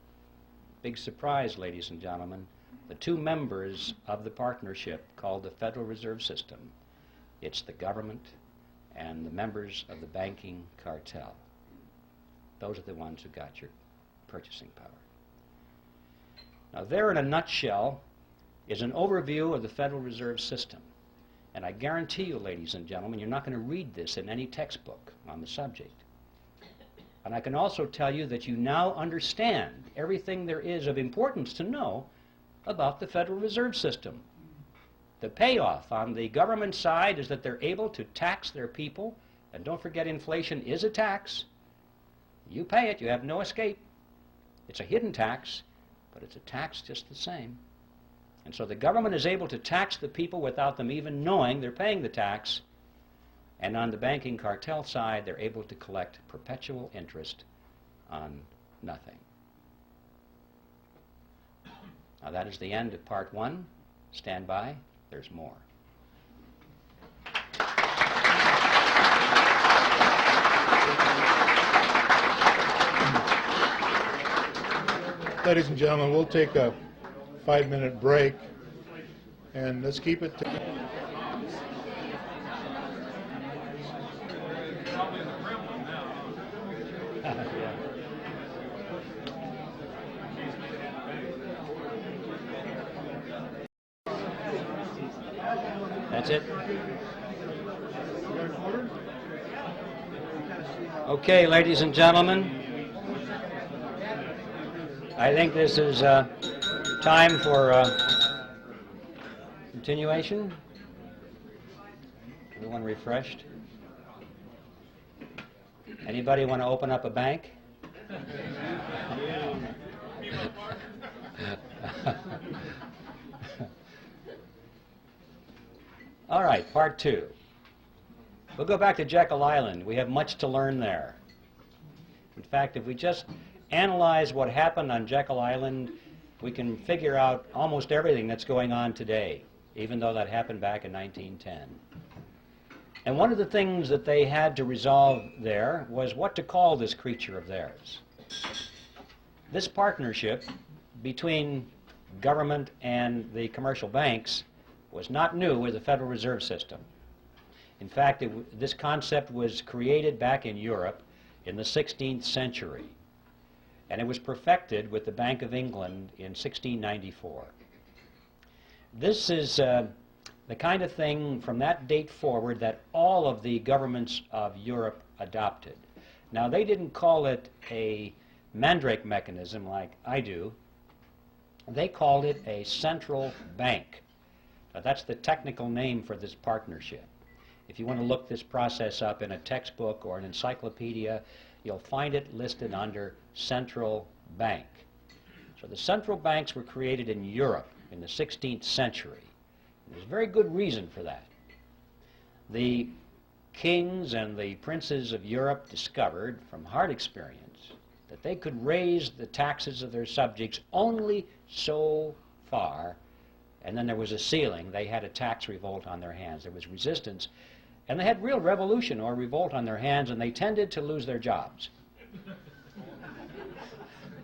Big surprise, ladies and gentlemen. The two members of the partnership called the Federal Reserve System. It's the government and the members of the banking cartel. Those are the ones who got your purchasing power. Now there in a nutshell is an overview of the Federal Reserve System. And I guarantee you, ladies and gentlemen, you're not going to read this in any textbook on the subject. And I can also tell you that you now understand everything there is of importance to know about the Federal Reserve System. The payoff on the government side is that they're able to tax their people. And don't forget, inflation is a tax. You pay it, you have no escape. It's a hidden tax, but it's a tax just the same. And so the government is able to tax the people without them even knowing they're paying the tax. And on the banking cartel side, they're able to collect perpetual interest on nothing. Now that is the end of part one. Stand by. There's more. Ladies and gentlemen, we'll take a 5-minute break, and let's keep it to... That's it? Okay, ladies and gentlemen, I think this is time for continuation. Everyone refreshed? Anybody want to open up a bank? All right, part two. We'll go back to Jekyll Island. We have much to learn there. In fact, if we just analyze what happened on Jekyll Island, we can figure out almost everything that's going on today, even though that happened back in 1910. And one of the things that they had to resolve there was what to call this creature of theirs. This partnership between government and the commercial banks was not new with the Federal Reserve System. In fact, this concept was created back in Europe in the 16th century, and it was perfected with the Bank of England in 1694. This is the kind of thing from that date forward that all of the governments of Europe adopted. Now, they didn't call it a mandrake mechanism like I do. They called it a central bank. Now, that's the technical name for this partnership. If you want to look this process up in a textbook or an encyclopedia, you'll find it listed under central bank. So the central banks were created in Europe in the 16th century. There's a very good reason for that. The kings and the princes of Europe discovered from hard experience that they could raise the taxes of their subjects only so far and then there was a ceiling. They had a tax revolt on their hands. There was resistance, and they had real revolution or revolt on their hands, and they tended to lose their jobs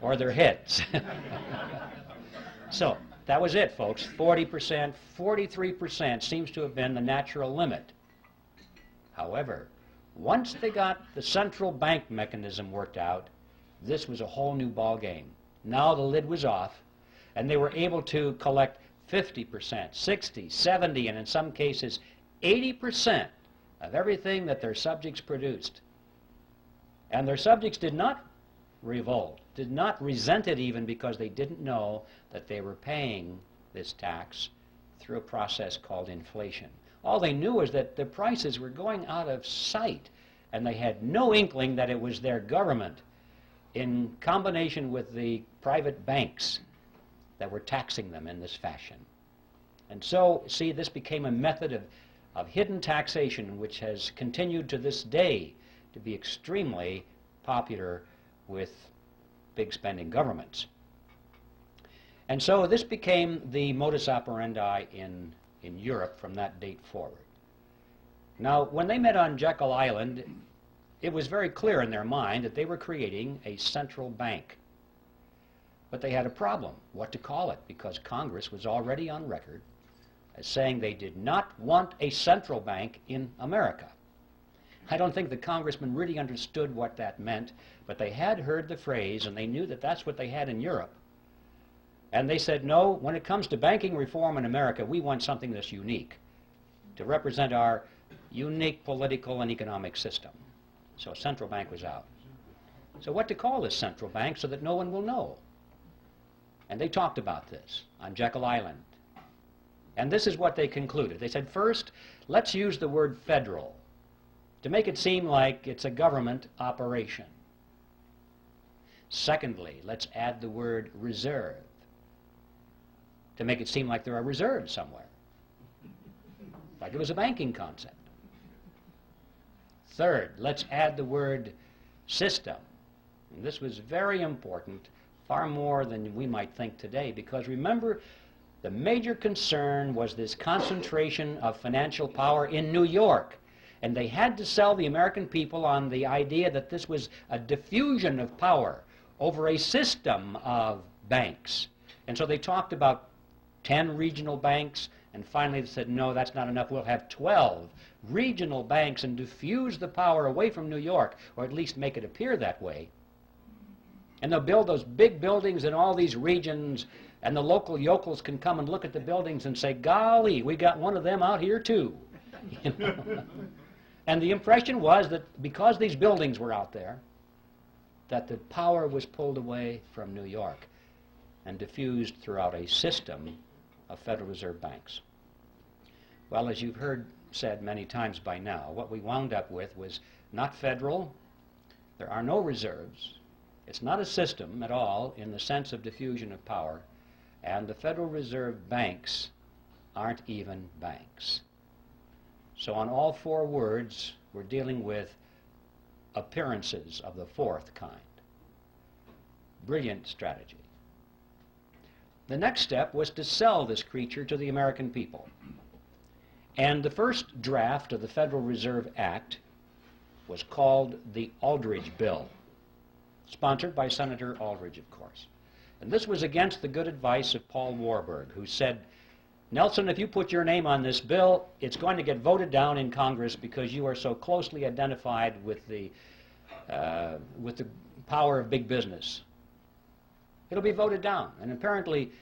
or their heads. So that was it, folks. 40%, 43% seems to have been the natural limit. However, once they got the central bank mechanism worked out, this was a whole new ball game. Now the lid was off, and they were able to collect 50%, 60, 70, and in some cases 80% of everything that their subjects produced. And their subjects did not revolt, did not resent it even, because they didn't know that they were paying this tax through a process called inflation. All they knew was that the prices were going out of sight, and they had no inkling that it was their government in combination with the private banks that were taxing them in this fashion. And so, see, this became a method of hidden taxation, which has continued to this day to be extremely popular with big spending governments. And so this became the modus operandi in Europe from that date forward. Now, when they met on Jekyll Island, it was very clear in their mind that they were creating a central bank. But they had a problem, what to call it, because Congress was already on record as saying they did not want a central bank in America. I don't think the congressmen really understood what that meant, but they had heard the phrase, and they knew that that's what they had in Europe. And they said, no, when it comes to banking reform in America, we want something that's unique to represent our unique political and economic system. So a central bank was out. So what to call this central bank so that no one will know? And they talked about this on Jekyll Island. And this is what they concluded. They said, first, let's use the word federal to make it seem like it's a government operation. Secondly, let's add the word reserve to make it seem like there are reserves somewhere, like it was a banking concept. Third, let's add the word system. And this was very important, far more than we might think today, because remember, the major concern was this concentration of financial power in New York. And they had to sell the American people on the idea that this was a diffusion of power over a system of banks. And so they talked about 10 regional banks, and finally they said, no, that's not enough. We'll have 12 regional banks and diffuse the power away from New York, or at least make it appear that way. And they'll build those big buildings in all these regions, and the local yokels can come and look at the buildings and say, golly, we got one of them out here too. You know? And the impression was that because these buildings were out there, that the power was pulled away from New York and diffused throughout a system of Federal Reserve banks. Well, as you've heard said many times by now, what we wound up with was not federal, there are no reserves, it's not a system at all in the sense of diffusion of power, and the Federal Reserve banks aren't even banks. So on all four words, we're dealing with appearances of the fourth kind. Brilliant strategy. The next step was to sell this creature to the American people. And the first draft of the Federal Reserve Act was called the Aldrich Bill, sponsored by Senator Aldrich, of course. And this was against the good advice of Paul Warburg, who said, Nelson, if you put your name on this bill, it's going to get voted down in Congress because you are so closely identified with the power of big business. It'll be voted down. And apparently,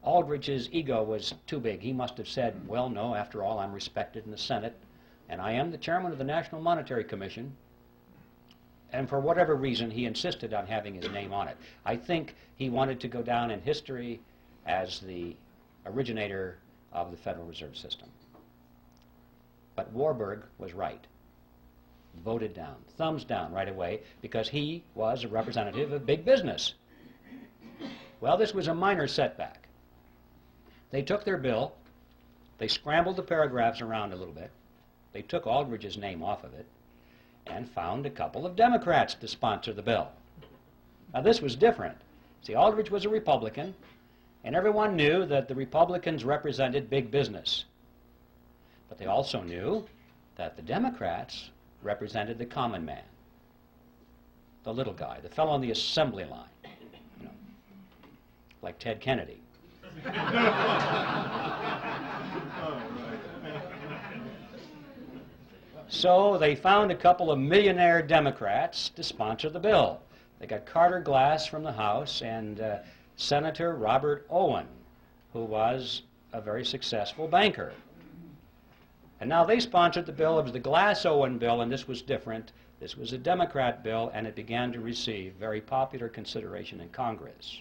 Aldrich's ego was too big. He must have said, well, no, after all, I'm respected in the Senate, and I am the chairman of the National Monetary Commission. And for whatever reason, he insisted on having his name on it. I think he wanted to go down in history as the originator of the Federal Reserve System. But Warburg was right. Voted down, thumbs down right away, because he was a representative of big business. Well, this was a minor setback. They took their bill, they scrambled the paragraphs around a little bit, they took Aldrich's name off of it, and found a couple of Democrats to sponsor the bill. Now, this was different. See, Aldrich was a Republican, And everyone knew that the Republicans represented big business. But they also knew that the Democrats represented the common man, the little guy, the fellow on the assembly line, you know, like Ted Kennedy. So they found a couple of millionaire Democrats to sponsor the bill. They got Carter Glass from the House and Senator Robert Owen, who was a very successful banker. And now they sponsored the bill. It was the Glass-Owen bill, and this was different. This was a Democrat bill, and it began to receive very popular consideration in Congress.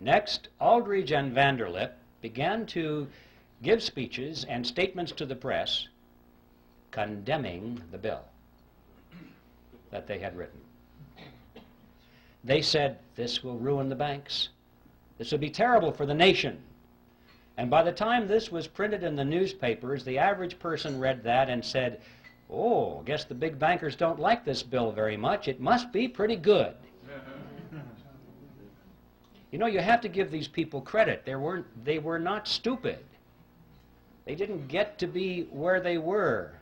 Next, Aldrich and Vanderlip began to give speeches and statements to the press condemning the bill that they had written. They said, this will ruin the banks. This will be terrible for the nation. And by the time this was printed in the newspapers, the average person read that and said, oh, I guess the big bankers don't like this bill very much. It must be pretty good. You know, you have to give these people credit. They were not stupid. They didn't get to be where they were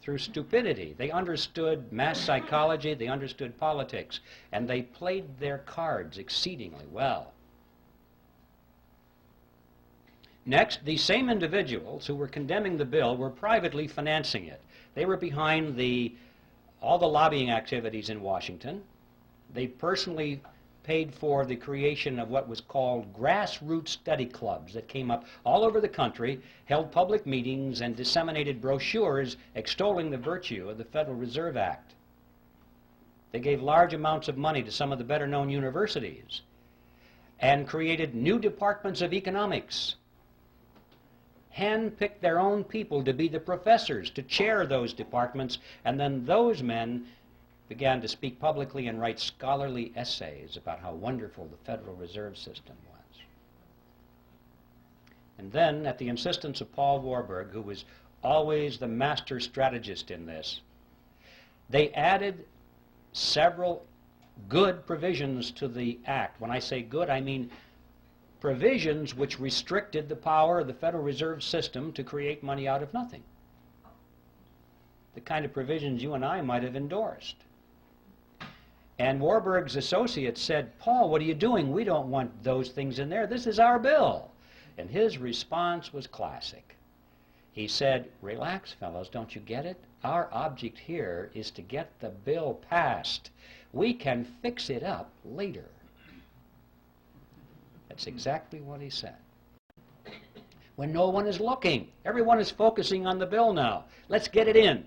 through stupidity. They understood mass psychology, they understood politics, and they played their cards exceedingly well. Next, these same individuals who were condemning the bill were privately financing it. They were behind all the lobbying activities in Washington. They personally paid for the creation of what was called grassroots study clubs that came up all over the country, held public meetings, and disseminated brochures extolling the virtue of the Federal Reserve Act. They gave large amounts of money to some of the better-known universities and created new departments of economics, hand-picked their own people to be the professors, to chair those departments, and then those men began to speak publicly and write scholarly essays about how wonderful the Federal Reserve System was. And then, at the insistence of Paul Warburg, who was always the master strategist in this, they added several good provisions to the act. When I say good, I mean provisions which restricted the power of the Federal Reserve System to create money out of nothing. The kind of provisions you and I might have endorsed. And Warburg's associates said, Paul, what are you doing? We don't want those things in there. This is our bill. And his response was classic. He said, relax, fellows, don't you get it? Our object here is to get the bill passed. We can fix it up later. That's exactly what he said. When no one is looking, everyone is focusing on the bill now. Let's get it in.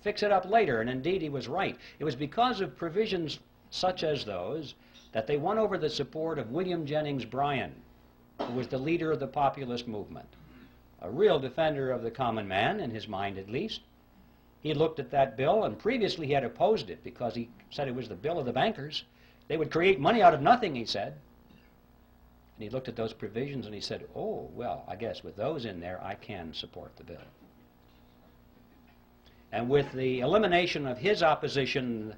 Fix it up later, and indeed he was right. It was because of provisions such as those that they won over the support of William Jennings Bryan, who was the leader of the populist movement, a real defender of the common man, in his mind at least. He looked at that bill, and previously he had opposed it because he said it was the bill of the bankers. They would create money out of nothing, he said. And he looked at those provisions and he said, oh, well, I guess with those in there, I can support the bill. And with the elimination of his opposition,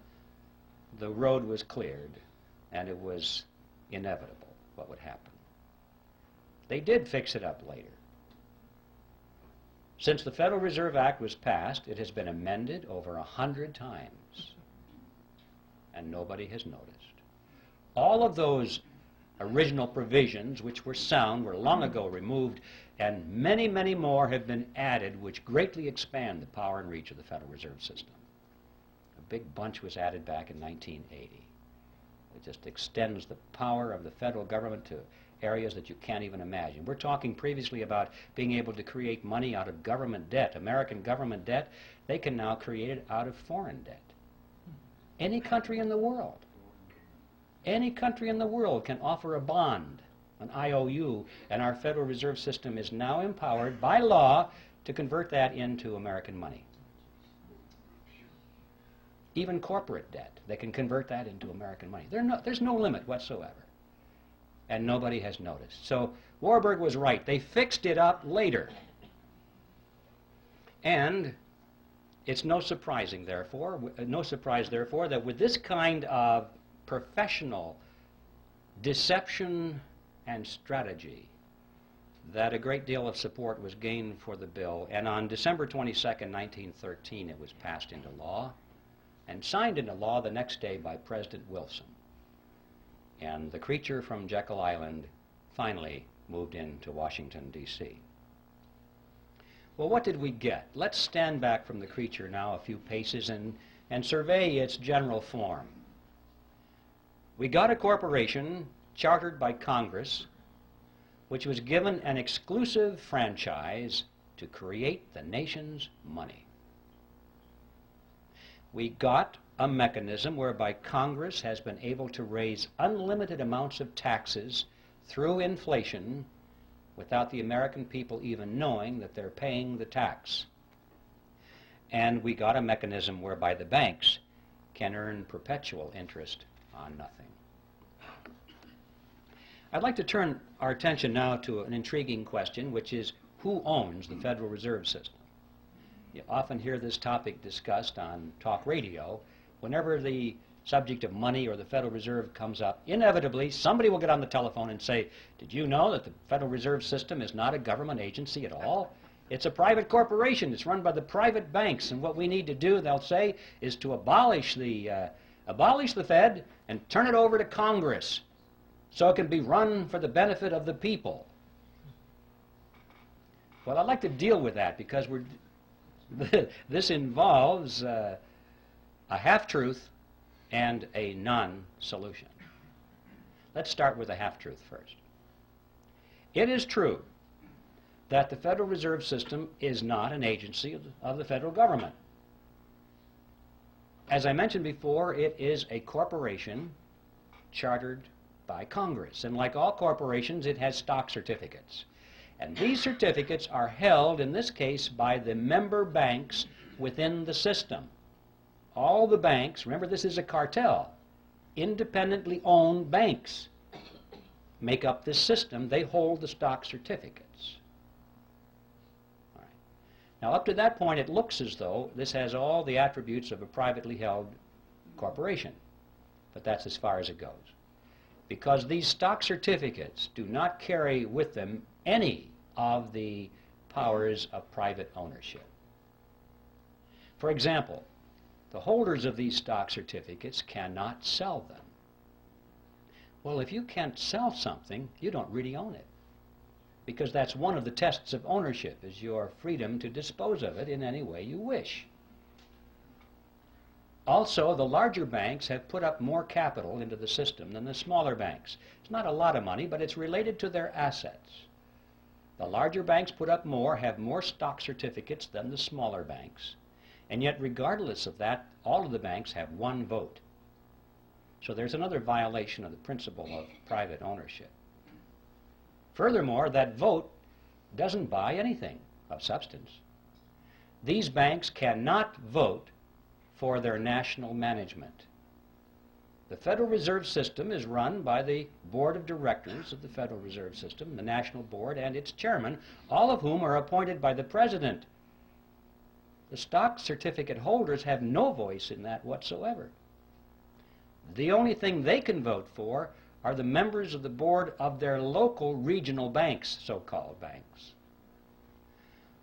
the road was cleared, and it was inevitable what would happen. They did fix it up later. Since the Federal Reserve Act was passed, it has been amended over 100 times, and nobody has noticed. All of those original provisions, which were sound, were long ago removed, and many, many more have been added, which greatly expand the power and reach of the Federal Reserve System. A big bunch was added back in 1980. It just extends the power of the federal government to areas that you can't even imagine. We're talking previously about being able to create money out of government debt, American government debt. They can now create it out of foreign debt. Any country in the world. Any country in the world can offer a bond, an IOU, and our Federal Reserve System is now empowered by law to convert that into American money. Even corporate debt, they can convert that into American money. There's no limit whatsoever. And nobody has noticed. So Warburg was right. They fixed it up later. And it's no surprise, therefore, that with this kind of professional deception and strategy that a great deal of support was gained for the bill, and on December 22nd, 1913, it was passed into law and signed into law the next day by President Wilson. And the creature from Jekyll Island finally moved into Washington, D.C. Well, what did we get? Let's stand back from the creature now a few paces and survey its general form. We got a corporation chartered by Congress, which was given an exclusive franchise to create the nation's money. We got a mechanism whereby Congress has been able to raise unlimited amounts of taxes through inflation without the American people even knowing that they're paying the tax. And we got a mechanism whereby the banks can earn perpetual interest on nothing. I'd like to turn our attention now to an intriguing question, which is who owns the Federal Reserve System? You often hear this topic discussed on talk radio. Whenever the subject of money or the Federal Reserve comes up, inevitably somebody will get on the telephone and say, did you know that the Federal Reserve System is not a government agency at all? It's a private corporation. It's run by the private banks, and what we need to do, they'll say, is to abolish the Fed and turn it over to Congress so it can be run for the benefit of the people. Well, I'd like to deal with that because this involves a half-truth and a non-solution. Let's start with a half-truth first. It is true that the Federal Reserve System is not an agency of the federal government. As I mentioned before, it is a corporation chartered by Congress, and like all corporations, it has stock certificates. And these certificates are held, in this case, by the member banks within the system. All the banks, remember this is a cartel, independently owned banks make up this system. They hold the stock certificates. All right. Now up to that point it looks as though this has all the attributes of a privately held corporation, but that's as far as it goes. Because these stock certificates do not carry with them any of the powers of private ownership. For example, the holders of these stock certificates cannot sell them. Well, if you can't sell something, you don't really own it, because that's one of the tests of ownership, is your freedom to dispose of it in any way you wish. Also, the larger banks have put up more capital into the system than the smaller banks. It's not a lot of money, but it's related to their assets. The larger banks put up more, have more stock certificates than the smaller banks. And yet, regardless of that, all of the banks have one vote. So there's another violation of the principle of private ownership. Furthermore, that vote doesn't buy anything of substance. These banks cannot vote for their national management. The Federal Reserve System is run by the Board of Directors of the Federal Reserve System, the National Board, and its chairman, all of whom are appointed by the President. The stock certificate holders have no voice in that whatsoever. The only thing they can vote for are the members of the board of their local regional banks, so-called banks.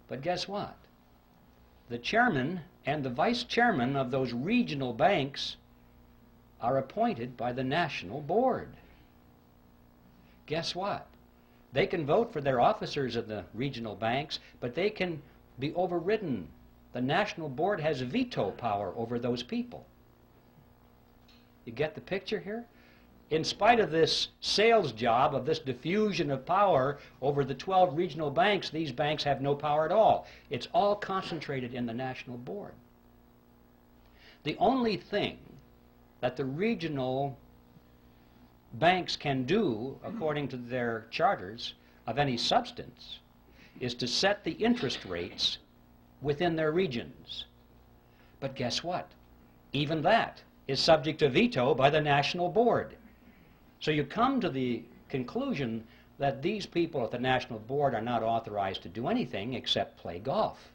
But guess what? The chairman and the vice chairman of those regional banks are appointed by the national board. Guess what? They can vote for their officers of the regional banks, but they can be overridden. The national board has veto power over those people. You get the picture here? In spite of this sales job, of this diffusion of power over the 12 regional banks, these banks have no power at all. It's all concentrated in the national board. The only thing that the regional banks can do, according to their charters, of any substance, is to set the interest rates within their regions. But guess what? Even that is subject to veto by the national board. So you come to the conclusion that these people at the national board are not authorized to do anything except play golf.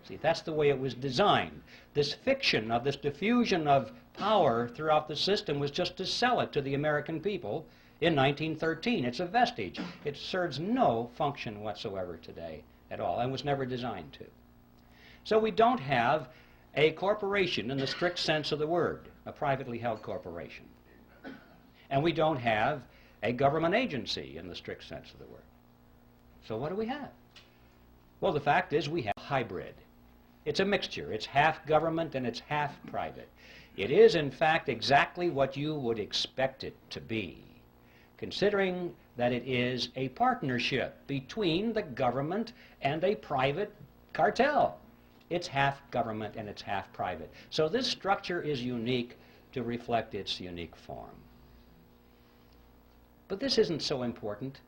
See, that's the way it was designed. This fiction of this diffusion of power throughout the system was just to sell it to the American people in 1913. It's a vestige. It serves no function whatsoever today at all and was never designed to. So we don't have a corporation in the strict sense of the word, a privately held corporation. And we don't have a government agency in the strict sense of the word. So what do we have? Well, the fact is we have a hybrid. It's a mixture. It's half government and it's half private. It is, in fact, exactly what you would expect it to be, considering that it is a partnership between the government and a private cartel. It's half government and it's half private. So this structure is unique to reflect its unique form. But this isn't so important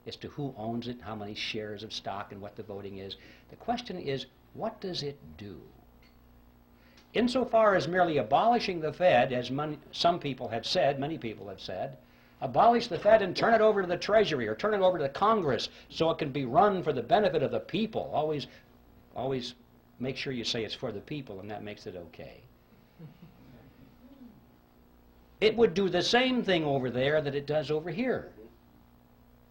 as to who owns it, how many shares of stock, and what the voting is. The question is, what does it do? Insofar as merely abolishing the Fed, as some people have said, many people have said, abolish the Fed and turn it over to the Treasury or turn it over to the Congress so it can be run for the benefit of the people. Always make sure you say it's for the people, and that makes it okay. It would do the same thing over there that it does over here.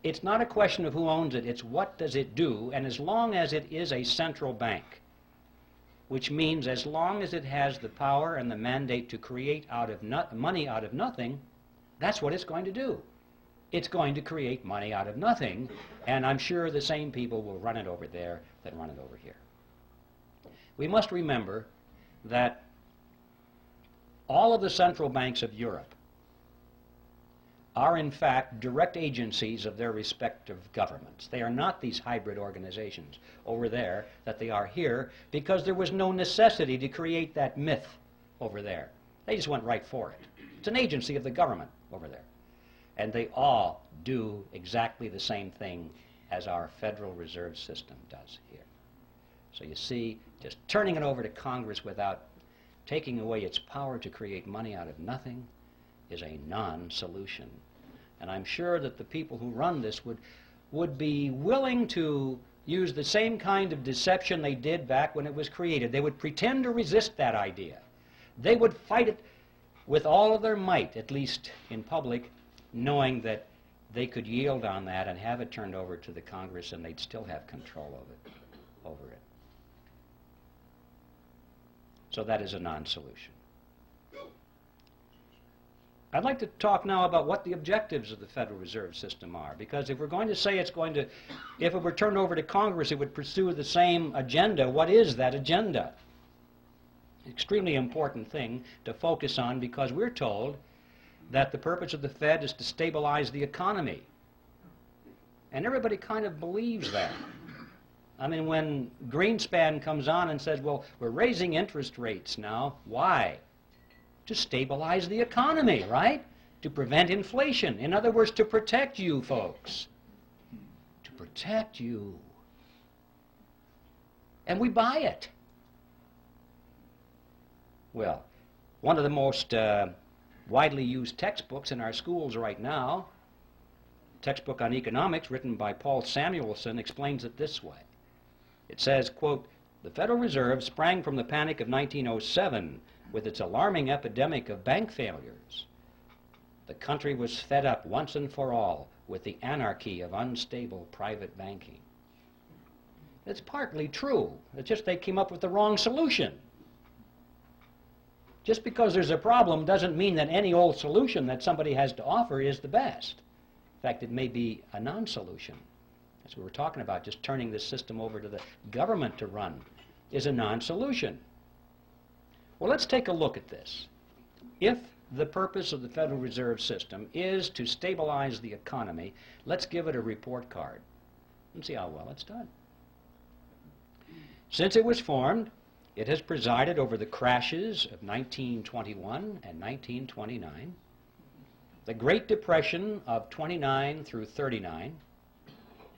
It's not a question of who owns it, it's what does it do, and as long as it is a central bank, which means as long as it has the power and the mandate to create money out of nothing, that's what it's going to do. It's going to create money out of nothing, and I'm sure the same people will run it over there that run it over here. We must remember that all of the central banks of Europe are in fact direct agencies of their respective governments. They are not these hybrid organizations over there that they are here, because there was no necessity to create that myth over there. They just went right for it. It's an agency of the government over there. And they all do exactly the same thing as our Federal Reserve System does here. So you see, just turning it over to Congress without taking away its power to create money out of nothing is a non-solution. And I'm sure that the people who run this would be willing to use the same kind of deception they did back when it was created. They would pretend to resist that idea. They would fight it with all of their might, at least in public, knowing that they could yield on that and have it turned over to the Congress and they'd still have control over it. So that is a non-solution. I'd like to talk now about what the objectives of the Federal Reserve System are, because if we're going to say if it were turned over to Congress, it would pursue the same agenda. What is that agenda? Extremely important thing to focus on, because we're told that the purpose of the Fed is to stabilize the economy. And everybody kind of believes that. I mean, when Greenspan comes on and says, well, we're raising interest rates now, why? To stabilize the economy, right? To prevent inflation. In other words, to protect you folks. To protect you. And we buy it. Well, one of the most widely used textbooks in our schools right now, textbook on economics written by Paul Samuelson, explains it this way. It says, quote, "The Federal Reserve sprang from the panic of 1907 with its alarming epidemic of bank failures. The country was fed up once and for all with the anarchy of unstable private banking." It's partly true. It's just they came up with the wrong solution. Just because there's a problem doesn't mean that any old solution that somebody has to offer is the best. In fact, it may be a non-solution. As we were talking about, just turning this system over to the government to run is a non-solution. Well, let's take a look at this. If the purpose of the Federal Reserve System is to stabilize the economy, let's give it a report card and see how well it's done. Since it was formed, it has presided over the crashes of 1921 and 1929, the Great Depression of 29 through 39,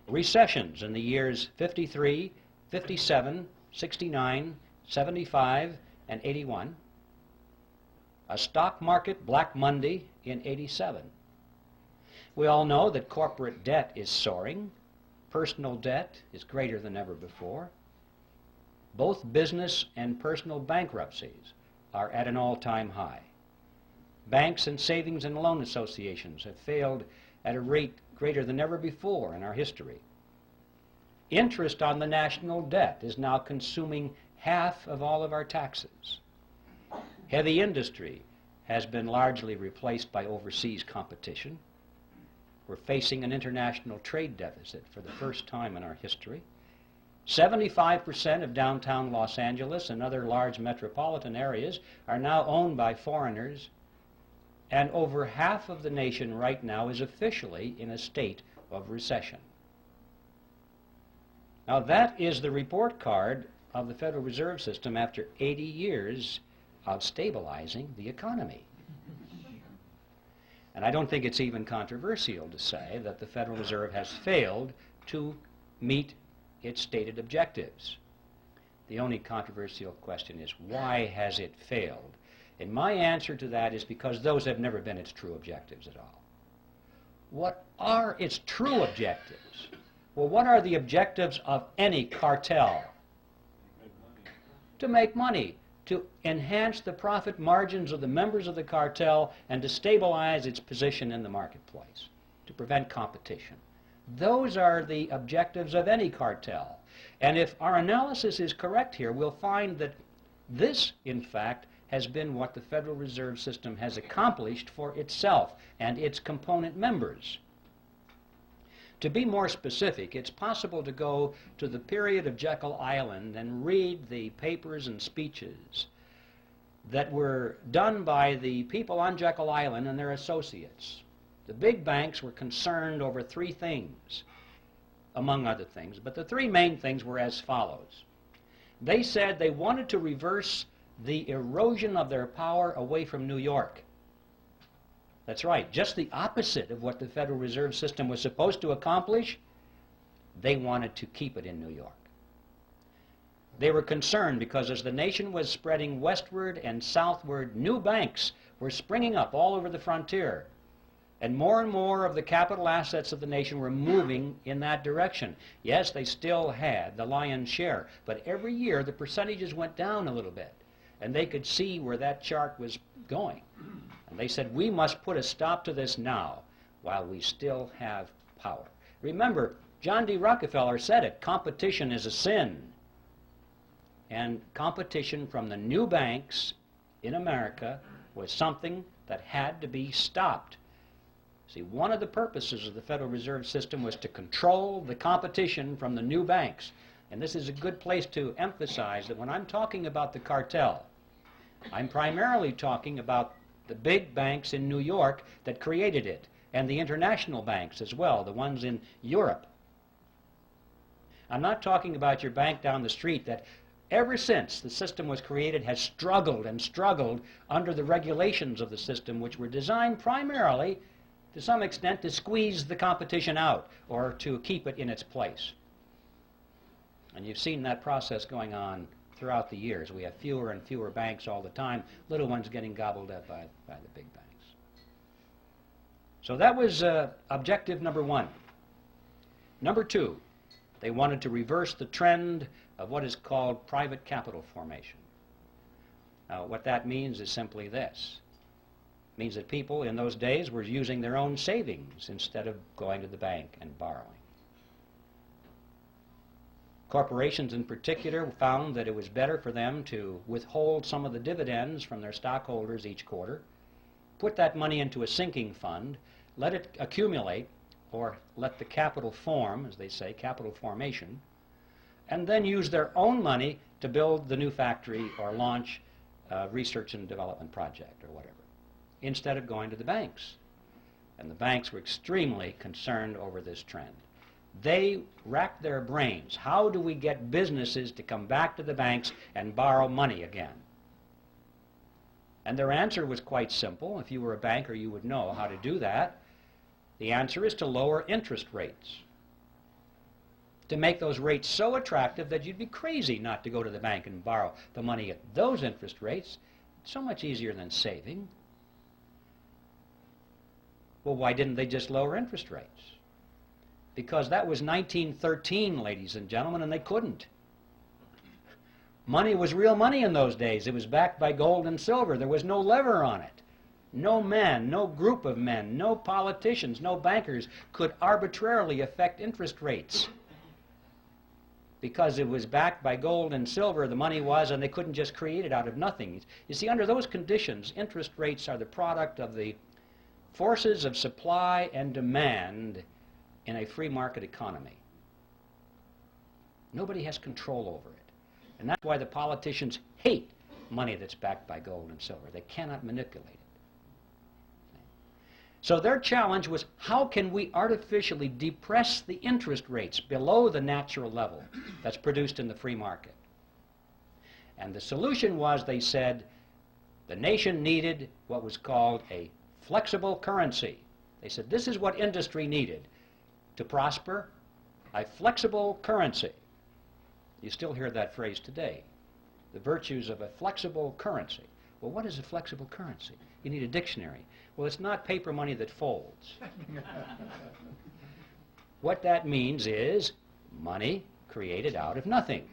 recessions in the years 53, 57, 69, 75, and 81, a stock market Black Monday in 87. We all know that corporate debt is soaring, personal debt is greater than ever before, Both business and personal bankruptcies are at an all-time high. Banks and savings and loan associations have failed at a rate greater than ever before in our history. Interest on the national debt is now consuming half of all of our taxes. Heavy industry has been largely replaced by overseas competition. We're facing an international trade deficit for the first time in our history. 75% of downtown Los Angeles and other large metropolitan areas are now owned by foreigners, and over half of the nation right now is officially in a state of recession. Now that is the report card of the Federal Reserve System after 80 years of stabilizing the economy. And I don't think it's even controversial to say that the Federal Reserve has failed to meet its stated objectives. The only controversial question is, why has it failed? And my answer to that is because those have never been its true objectives at all. What are its true objectives? Well, what are the objectives of any cartel? To make money, to enhance the profit margins of the members of the cartel, and to stabilize its position in the marketplace, to prevent competition. Those are the objectives of any cartel. And if our analysis is correct here, we'll find that this, in fact, has been what the Federal Reserve System has accomplished for itself and its component members. To be more specific, it's possible to go to the period of Jekyll Island and read the papers and speeches that were done by the people on Jekyll Island and their associates. The big banks were concerned over three things, among other things, but the three main things were as follows. They said they wanted to reverse the erosion of their power away from New York. That's right, just the opposite of what the Federal Reserve System was supposed to accomplish. They wanted to keep it in New York. They were concerned because as the nation was spreading westward and southward, new banks were springing up all over the frontier. And more of the capital assets of the nation were moving in that direction. Yes, they still had the lion's share, but every year the percentages went down a little bit. And they could see where that chart was going. And they said, we must put a stop to this now while we still have power. Remember, John D. Rockefeller said it, competition is a sin. And competition from the new banks in America was something that had to be stopped. See, one of the purposes of the Federal Reserve System was to control the competition from the new banks. And this is a good place to emphasize that when I'm talking about the cartel, I'm primarily talking about the big banks in New York that created it, and the international banks as well, the ones in Europe. I'm not talking about your bank down the street that ever since the system was created has struggled and struggled under the regulations of the system, which were designed primarily, to some extent, to squeeze the competition out or to keep it in its place. And you've seen that process going on throughout the years. We have fewer and fewer banks all the time, little ones getting gobbled up by the big banks. So that was objective number one. Number two, they wanted to reverse the trend of what is called private capital formation. Now, what that means is simply this. It means that people in those days were using their own savings instead of going to the bank and borrowing. Corporations in particular found that it was better for them to withhold some of the dividends from their stockholders each quarter, put that money into a sinking fund, let it accumulate, or let the capital form, as they say, capital formation, and then use their own money to build the new factory or launch a research and development project or whatever, instead of going to the banks. And the banks were extremely concerned over this trend. They racked their brains. How do we get businesses to come back to the banks and borrow money again? And their answer was quite simple. If you were a banker, you would know how to do that. The answer is to lower interest rates, to make those rates so attractive that you'd be crazy not to go to the bank and borrow the money at those interest rates. It's so much easier than saving. Well, why didn't they just lower interest rates? Because that was 1913, ladies and gentlemen, and they couldn't. Money was real money in those days. It was backed by gold and silver. There was no lever on it. No man, no group of men, no politicians, no bankers could arbitrarily affect interest rates. Because it was backed by gold and silver, the money was, and they couldn't just create it out of nothing. You see, under those conditions, interest rates are the product of the forces of supply and demand in a free market economy. Nobody has control over it. And that's why the politicians hate money that's backed by gold and silver. They cannot manipulate it. So their challenge was, how can we artificially depress the interest rates below the natural level that's produced in the free market? And the solution was, they said, the nation needed what was called a flexible currency. They said this is what industry needed to prosper, a flexible currency. You still hear that phrase today, the virtues of a flexible currency. Well, what is a flexible currency? You need a dictionary. Well, it's not paper money that folds. What that means is money created out of nothing.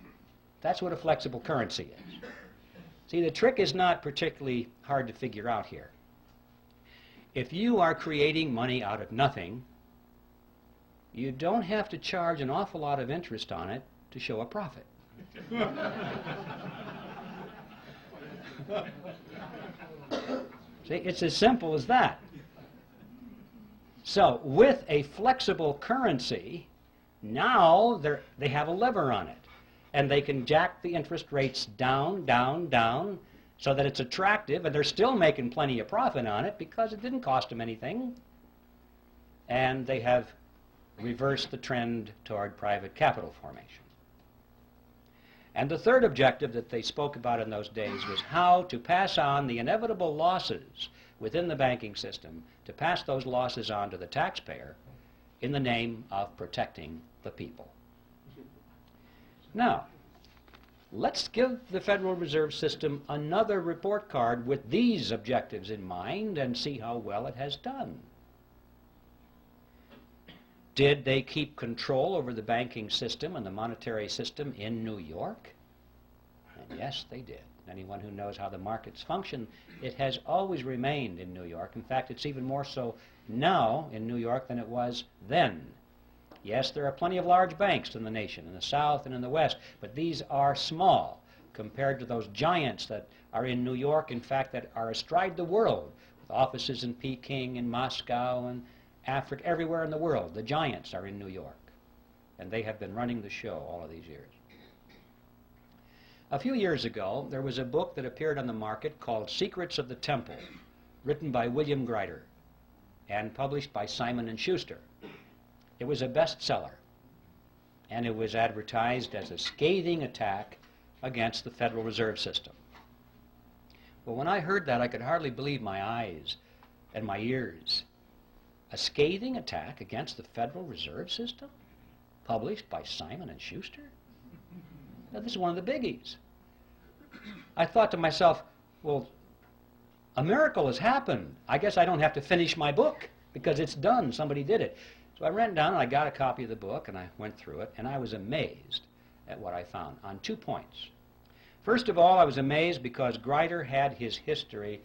That's what a flexible currency is. See, the trick is not particularly hard to figure out here. If you are creating money out of nothing, you don't have to charge an awful lot of interest on it to show a profit. See, it's as simple as that. So, with a flexible currency, now they have a lever on it, and they can jack the interest rates down, down, down, so that it's attractive, and they're still making plenty of profit on it because it didn't cost them anything. And they have reversed the trend toward private capital formation. And the third objective that they spoke about in those days was how to pass on the inevitable losses within the banking system, to pass those losses on to the taxpayer in the name of protecting the people. Now, let's give the Federal Reserve System another report card with these objectives in mind and see how well it has done. Did they keep control over the banking system and the monetary system in New York? And yes, they did. Anyone who knows how the markets function, it has always remained in New York. In fact, it's even more so now in New York than it was then. Yes, there are plenty of large banks in the nation, in the South and in the West, but these are small compared to those giants that are in New York, in fact, that are astride the world, with offices in Peking and Moscow and Africa, everywhere in the world. The giants are in New York, and they have been running the show all of these years. A few years ago, there was a book that appeared on the market called Secrets of the Temple, written by William Grider and published by Simon & Schuster. It was a bestseller, and it was advertised as a scathing attack against the Federal Reserve System. Well, when I heard that, I could hardly believe my eyes and my ears. A scathing attack against the Federal Reserve System, published by Simon & Schuster? Now, this is one of the biggies. I thought to myself, well, a miracle has happened. I guess I don't have to finish my book because it's done. Somebody did it. So I ran down and I got a copy of the book and I went through it, and I was amazed at what I found on 2 points. First of all, I was amazed because Grider had his history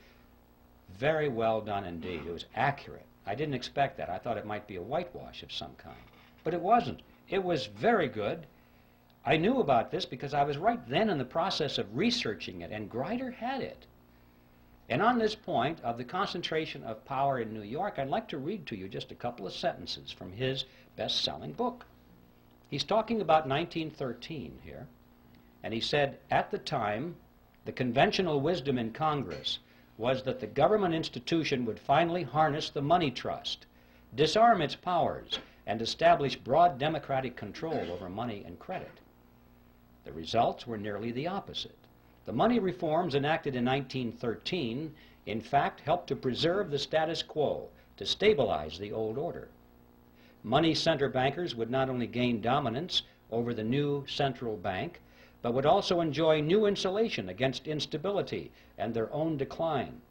very well done indeed. It was accurate. I didn't expect that. I thought it might be a whitewash of some kind. But it wasn't. It was very good. I knew about this because I was right then in the process of researching it, and Grider had it. And on this point of the concentration of power in New York, I'd like to read to you just a couple of sentences from his best-selling book. He's talking about 1913 here, and he said, at the time, the conventional wisdom in Congress was that the government institution would finally harness the money trust, disarm its powers, and establish broad democratic control over money and credit. The results were nearly the opposite. The money reforms enacted in 1913, in fact, helped to preserve the status quo, to stabilize the old order. Money center bankers would not only gain dominance over the new central bank, but would also enjoy new insulation against instability and their own decline.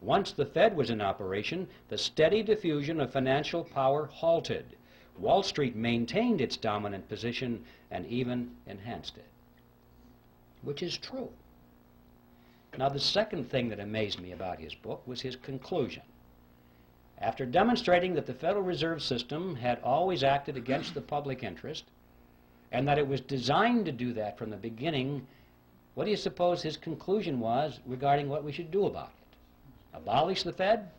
Once the Fed was in operation, the steady diffusion of financial power halted. Wall Street maintained its dominant position and even enhanced it. which is true. Now, the second thing that amazed me about his book was his conclusion. After demonstrating that the Federal Reserve System had always acted against the public interest, and that it was designed to do that from the beginning, what do you suppose his conclusion was regarding what we should do about it? Abolish the Fed?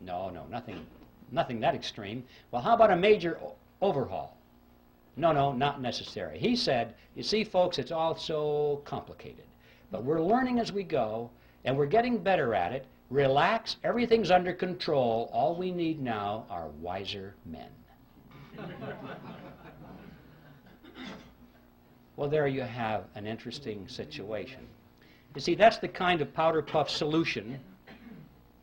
No, nothing that extreme. Well, how about a major overhaul? No, not necessary. He said, you see, folks, it's all so complicated. But we're learning as we go, and we're getting better at it. Relax, everything's under control. All we need now are wiser men. Well, there you have an interesting situation. You see, that's the kind of powder puff solution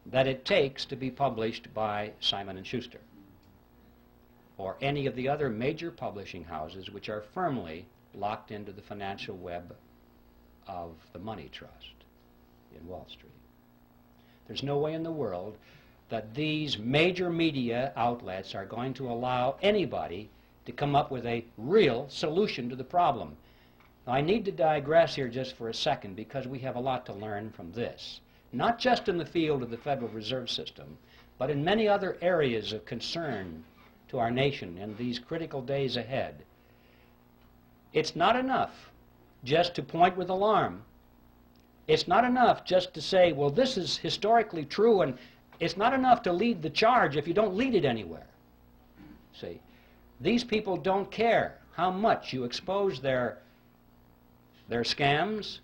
that it takes to be published by Simon & Schuster or any of the other major publishing houses which are firmly locked into the financial web of the money trust in Wall Street. There's no way in the world that these major media outlets are going to allow anybody to come up with a real solution to the problem. Now, I need to digress here just for a second because we have a lot to learn from this, not just in the field of the Federal Reserve System, but in many other areas of concern to our nation in these critical days ahead. It's not enough just to point with alarm. It's not enough just to say, well, this is historically true, and it's not enough to lead the charge if you don't lead it anywhere. See, these people don't care how much you expose their scams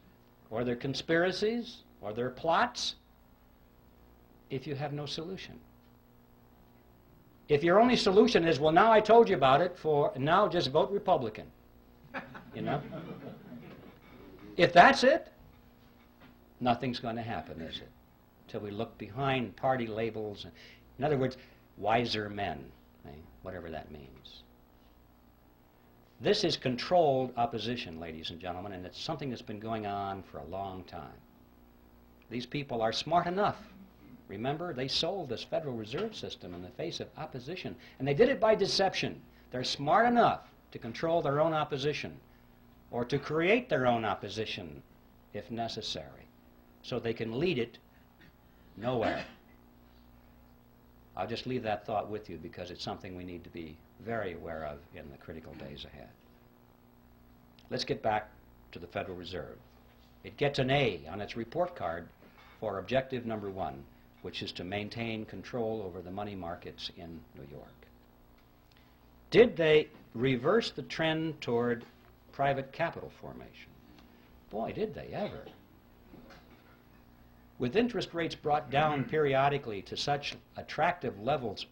or their conspiracies or their plots if you have no solution. If your only solution is, well, now I told you about it, now just vote Republican, you know? If that's it, nothing's going to happen, is it? Till we look behind party labels. In other words, wiser men, whatever that means. This is controlled opposition, ladies and gentlemen, and it's something that's been going on for a long time. These people are smart enough. Remember, they sold this Federal Reserve System in the face of opposition, and they did it by deception. They're smart enough to control their own opposition or to create their own opposition if necessary, so they can lead it nowhere. I'll just leave that thought with you because it's something we need to be very aware of in the critical days ahead. Let's get back to the Federal Reserve. It gets an A on its report card for objective number 1, which is to maintain control over the money markets in New York. Did they reverse the trend toward private capital formation? Boy, did they ever. With interest rates brought down periodically to such attractive levels,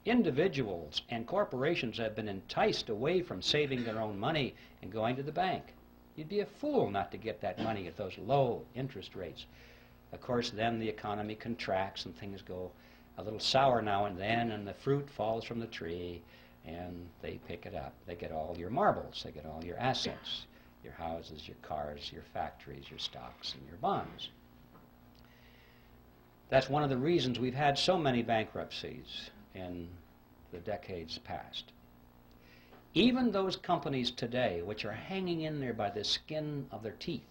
individuals and corporations have been enticed away from saving their own money and going to the bank. You'd be a fool not to get that money at those low interest rates. Of course, then the economy contracts and things go a little sour now and then, and the fruit falls from the tree, and they pick it up. They get all your marbles. They get all your assets, your houses, your cars, your factories, your stocks, and your bonds. That's one of the reasons we've had so many bankruptcies in the decades past. Even those companies today which are hanging in there by the skin of their teeth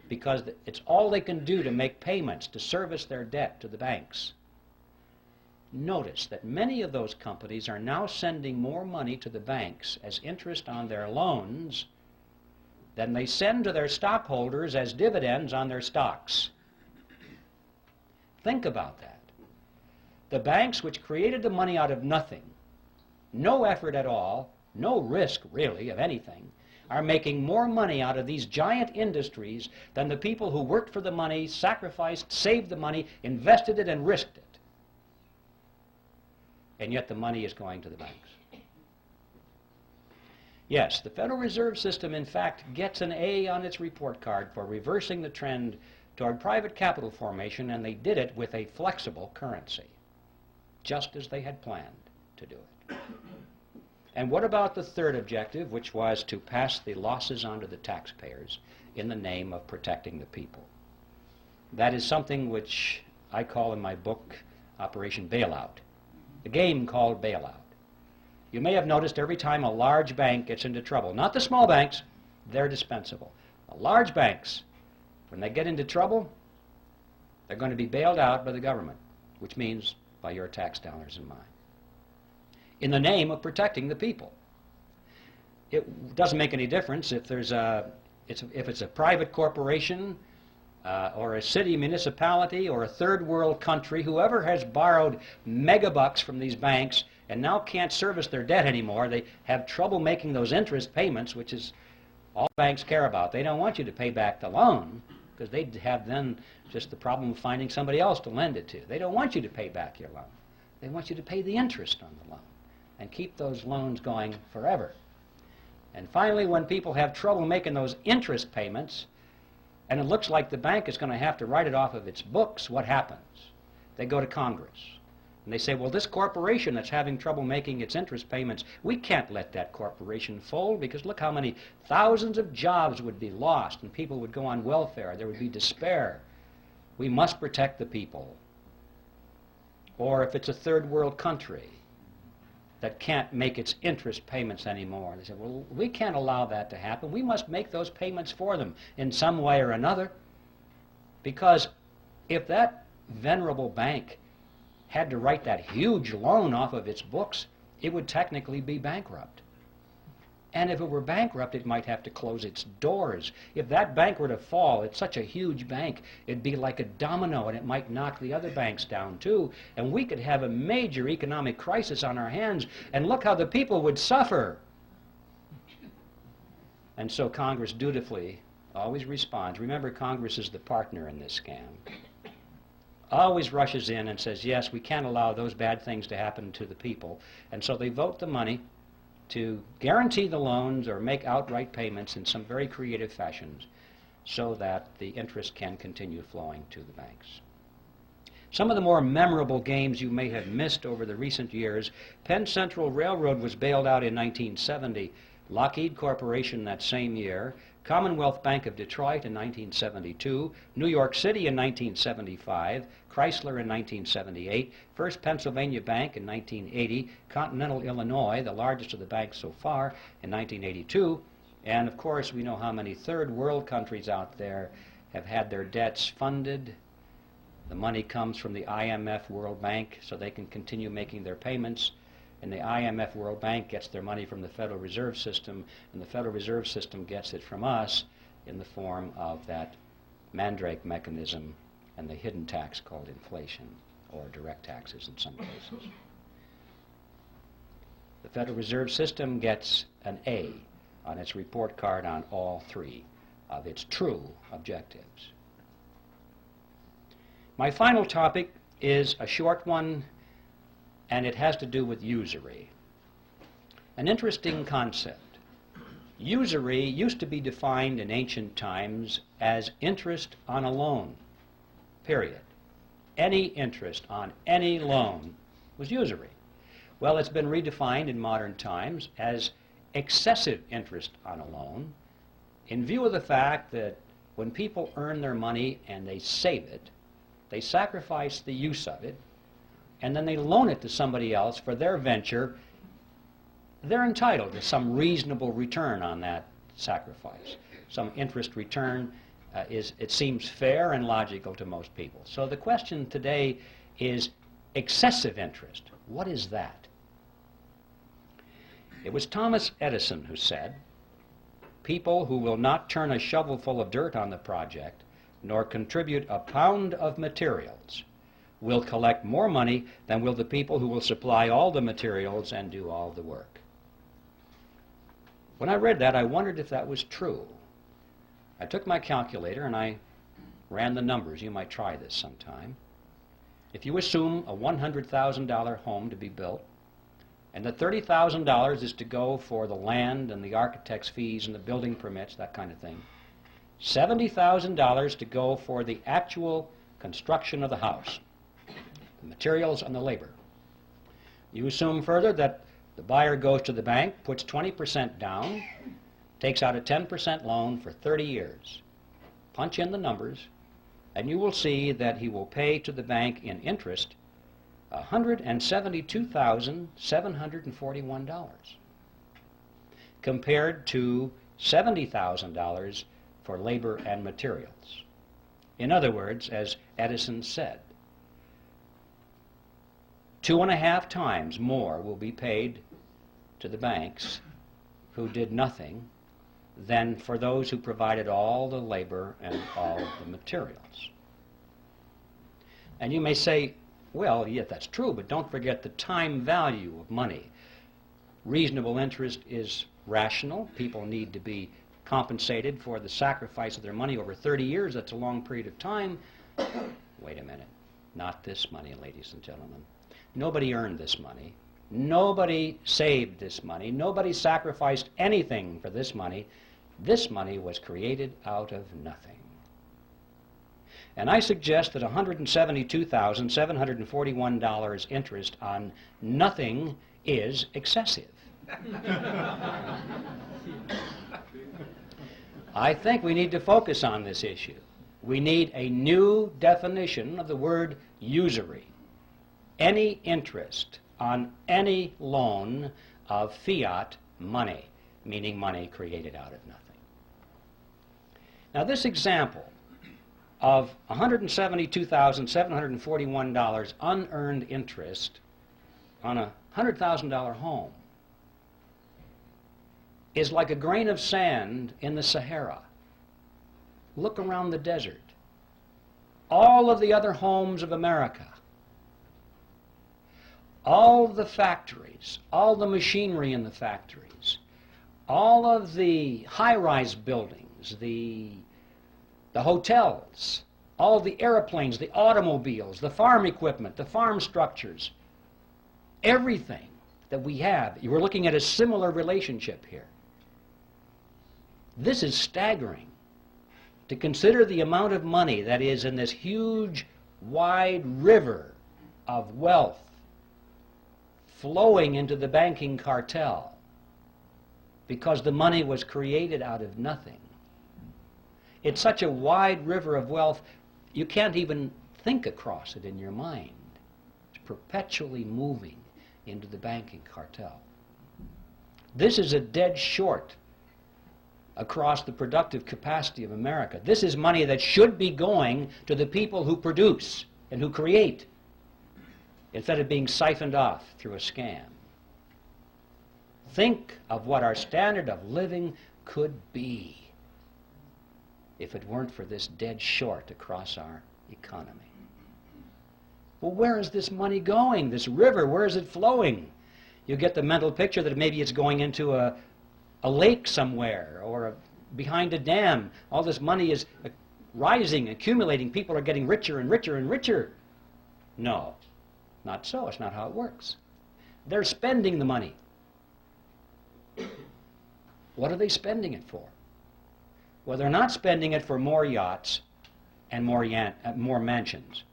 because it's all they can do to make payments to service their debt to the banks. Notice that many of those companies are now sending more money to the banks as interest on their loans than they send to their stockholders as dividends on their stocks. Think about that. The banks which created the money out of nothing, no effort at all, no risk really of anything, are making more money out of these giant industries than the people who worked for the money, sacrificed, saved the money, invested it, and risked it. And yet the money is going to the banks. Yes, the Federal Reserve System, in fact, gets an A on its report card for reversing the trend toward private capital formation, and they did it with a flexible currency, just as they had planned to do it. And what about the third objective, which was to pass the losses onto the taxpayers in the name of protecting the people? That is something which I call in my book Operation Bailout, the game called bailout. You may have noticed every time a large bank gets into trouble, not the small banks, they're dispensable. Large banks, when they get into trouble, they're going to be bailed out by the government, which means by your tax dollars and mine, in the name of protecting the people. It doesn't make any difference if it's a private corporation or a city municipality or a third world country. Whoever has borrowed megabucks from these banks and now can't service their debt anymore, they have trouble making those interest payments, which is all banks care about. They don't want you to pay back the loan, because they'd have then just the problem of finding somebody else to lend it to. They don't want you to pay back your loan. They want you to pay the interest on the loan and keep those loans going forever. And finally, when people have trouble making those interest payments, and it looks like the bank is going to have to write it off of its books, what happens? They go to Congress. And they say, well, this corporation that's having trouble making its interest payments, we can't let that corporation fold, because look how many thousands of jobs would be lost and people would go on welfare. There would be despair. We must protect the people. Or if it's a third world country that can't make its interest payments anymore, they say, well, we can't allow that to happen. We must make those payments for them in some way or another, because if that venerable bank had to write that huge loan off of its books, it would technically be bankrupt. And if it were bankrupt, it might have to close its doors. If that bank were to fall, it's such a huge bank, it'd be like a domino, and it might knock the other banks down too, and we could have a major economic crisis on our hands, and look how the people would suffer. And so Congress dutifully always responds. Remember, Congress is the partner in this scam. Always rushes in and says, yes, we can't allow those bad things to happen to the people. And so they vote the money to guarantee the loans or make outright payments in some very creative fashions so that the interest can continue flowing to the banks. Some of the more memorable games you may have missed over the recent years: Penn Central Railroad was bailed out in 1970, Lockheed Corporation that same year, Commonwealth Bank of Detroit in 1972, New York City in 1975, Chrysler in 1978, First Pennsylvania Bank in 1980, Continental Illinois, the largest of the banks so far, in 1982, and of course we know how many third world countries out there have had their debts funded. The money comes from the IMF World Bank so they can continue making their payments, and the IMF World Bank gets their money from the Federal Reserve System, and the Federal Reserve System gets it from us in the form of that mandrake mechanism and the hidden tax called inflation, or direct taxes in some cases. The Federal Reserve System gets an A on its report card on all three of its true objectives. My final topic is a short one, and it has to do with usury. An interesting concept. Usury used to be defined in ancient times as interest on a loan, period. Any interest on any loan was usury. Well, it's been redefined in modern times as excessive interest on a loan, in view of the fact that when people earn their money and they save it, they sacrifice the use of it, and then they loan it to somebody else for their venture. They're entitled to some reasonable return on that sacrifice. Some interest return it seems fair and logical to most people. So the question today is excessive interest. What is that? It was Thomas Edison who said, "People who will not turn a shovelful of dirt on the project, nor contribute a pound of materials, will collect more money than will the people who will supply all the materials and do all the work." When I read that, I wondered if that was true. I took my calculator and I ran the numbers. You might try this sometime. If you assume a $100,000 home to be built, and that $30,000 is to go for the land and the architect's fees and the building permits, that kind of thing, $70,000 to go for the actual construction of the house, the materials and the labor. You assume further that the buyer goes to the bank, puts 20% down, takes out a 10% loan for 30 years. Punch in the numbers, and you will see that he will pay to the bank in interest $172,741, compared to $70,000 for labor and materials. In other words, as Edison said, 2.5 times more will be paid to the banks who did nothing than for those who provided all the labor and all the materials. And you may say, well, yeah, that's true, but don't forget the time value of money. Reasonable interest is rational. People need to be compensated for the sacrifice of their money over 30 years. That's a long period of time. Wait a minute. Not this money, ladies and gentlemen. Nobody earned this money. Nobody saved this money. Nobody sacrificed anything for this money. This money was created out of nothing. And I suggest that $172,741 interest on nothing is excessive. I think we need to focus on this issue. We need a new definition of the word usury. Any interest on any loan of fiat money, meaning money created out of nothing. Now this example of $172,741 unearned interest on a $100,000 home is like a grain of sand in the Sahara. Look around the desert. All of the other homes of America, all the factories, all the machinery in the factories, all of the high-rise buildings, the hotels, all the airplanes, the automobiles, the farm equipment, the farm structures, everything that we have, we're looking at a similar relationship here. This is staggering. To consider the amount of money that is in this huge, wide river of wealth flowing into the banking cartel because the money was created out of nothing. It's such a wide river of wealth, you can't even think across it in your mind. It's perpetually moving into the banking cartel. This is a dead short across the productive capacity of America. This is money that should be going to the people who produce and who create, instead of being siphoned off through a scam. Think of what our standard of living could be if it weren't for this dead short across our economy. Well, where is this money going? This river, where is it flowing? You get the mental picture that maybe it's going into a lake somewhere or behind a dam. All this money is rising, accumulating. People are getting richer and richer and richer. No, not so. It's not how it works. They're spending the money. What are they spending it for? Well, they're not spending it for more yachts and more mansions.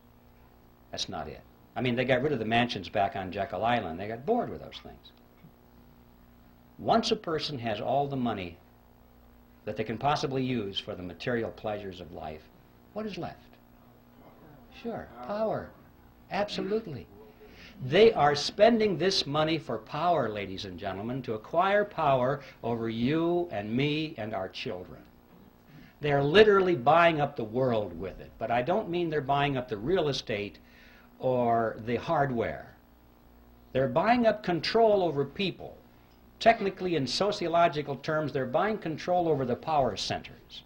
That's not it. I mean, they got rid of the mansions back on Jekyll Island. They got bored with those things. Once a person has all the money that they can possibly use for the material pleasures of life, what is left? Sure, power. Absolutely. They are spending this money for power, ladies and gentlemen, to acquire power over you and me and our children. They're literally buying up the world with it. But I don't mean they're buying up the real estate or the hardware. They're buying up control over people. Technically, in sociological terms, they're buying control over the power centers,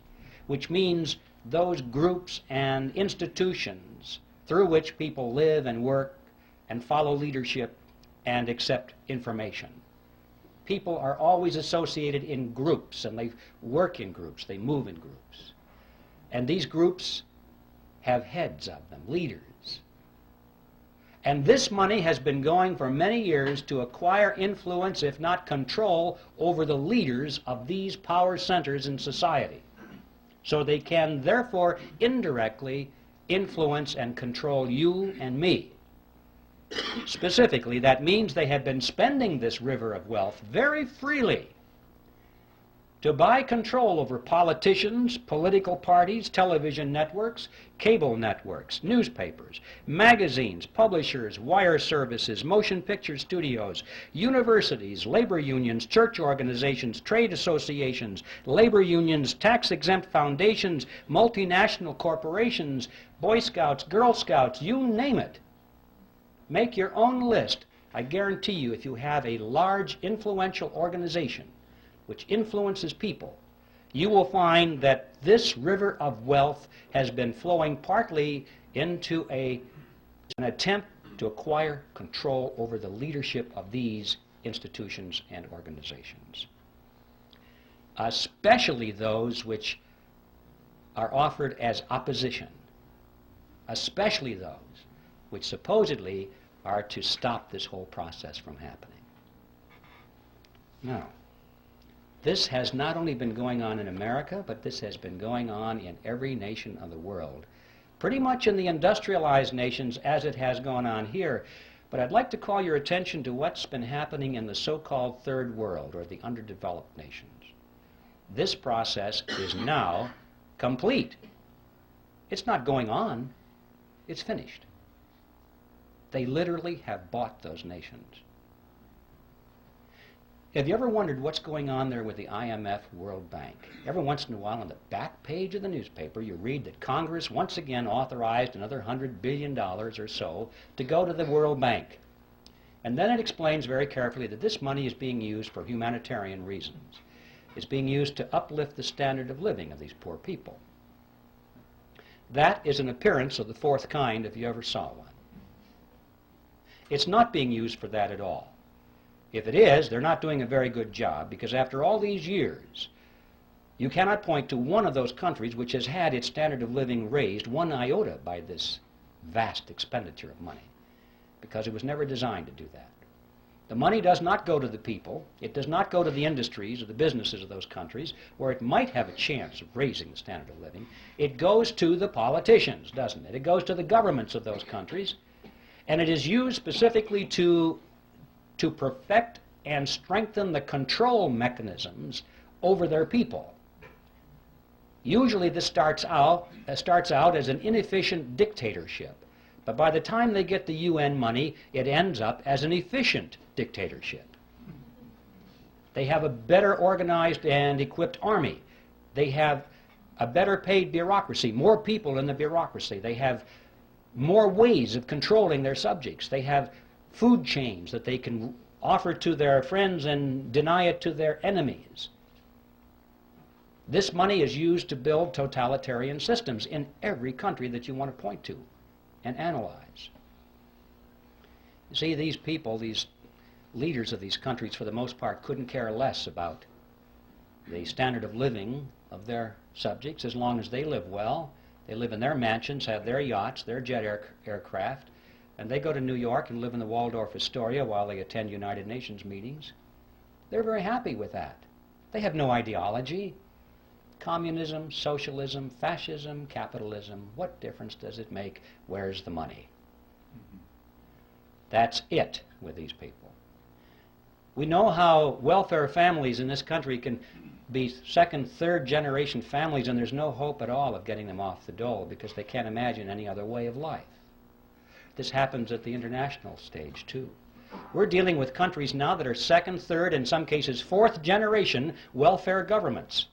which means those groups and institutions through which people live and work and follow leadership and accept information. People are always associated in groups, and they work in groups, they move in groups. And these groups have heads of them, leaders. And this money has been going for many years to acquire influence, if not control, over the leaders of these power centers in society. So they can, therefore, indirectly influence and control you and me. Specifically, that means they have been spending this river of wealth very freely to buy control over politicians, political parties, television networks, cable networks, newspapers, magazines, publishers, wire services, motion picture studios, universities, labor unions, church organizations, trade associations, labor unions, tax-exempt foundations, multinational corporations, Boy Scouts, Girl Scouts, you name it. Make your own list. I guarantee you, if you have a large, influential organization which influences people, you will find that this river of wealth has been flowing partly into an attempt to acquire control over the leadership of these institutions and organizations, especially those which are offered as opposition, especially those which supposedly are to stop this whole process from happening. Now, this has not only been going on in America, but this has been going on in every nation of the world, pretty much in the industrialized nations as it has gone on here. But I'd like to call your attention to what's been happening in the so-called third world, or the underdeveloped nations. This process is now complete. It's not going on, it's finished. They literally have bought those nations. Have you ever wondered what's going on there with the IMF, World Bank? Every once in a while on the back page of the newspaper you read that Congress once again authorized another $100 billion or so to go to the World Bank. And then it explains very carefully that this money is being used for humanitarian reasons. It's being used to uplift the standard of living of these poor people. That is an appearance of the fourth kind if you ever saw one. It's not being used for that at all. If it is, they're not doing a very good job, because after all these years, you cannot point to one of those countries which has had its standard of living raised one iota by this vast expenditure of money, because it was never designed to do that. The money does not go to the people. It does not go to the industries or the businesses of those countries where it might have a chance of raising the standard of living. It goes to the politicians, doesn't it? It goes to the governments of those countries, and it is used specifically to perfect and strengthen the control mechanisms over their people. Usually this starts out as an inefficient dictatorship, but by the time they get the UN money, it ends up as an efficient dictatorship. They have a better organized and equipped army. They have a better paid bureaucracy, more people in the bureaucracy. They have more ways of controlling their subjects. They have food chains that they can offer to their friends and deny it to their enemies. This money is used to build totalitarian systems in every country that you want to point to and analyze. You see, these people, these leaders of these countries, for the most part, couldn't care less about the standard of living of their subjects as long as they live well. They live in their mansions, have their yachts, their jet aircraft, and they go to New York and live in the Waldorf Astoria while they attend United Nations meetings. They're very happy with that. They have no ideology. Communism, socialism, fascism, capitalism, what difference does it make? Where's the money? That's it with these people. We know how welfare families in this country can be second, third generation families, and there's no hope at all of getting them off the dole because they can't imagine any other way of life. This happens at the international stage, too. We're dealing with countries now that are second, third, in some cases fourth generation welfare governments.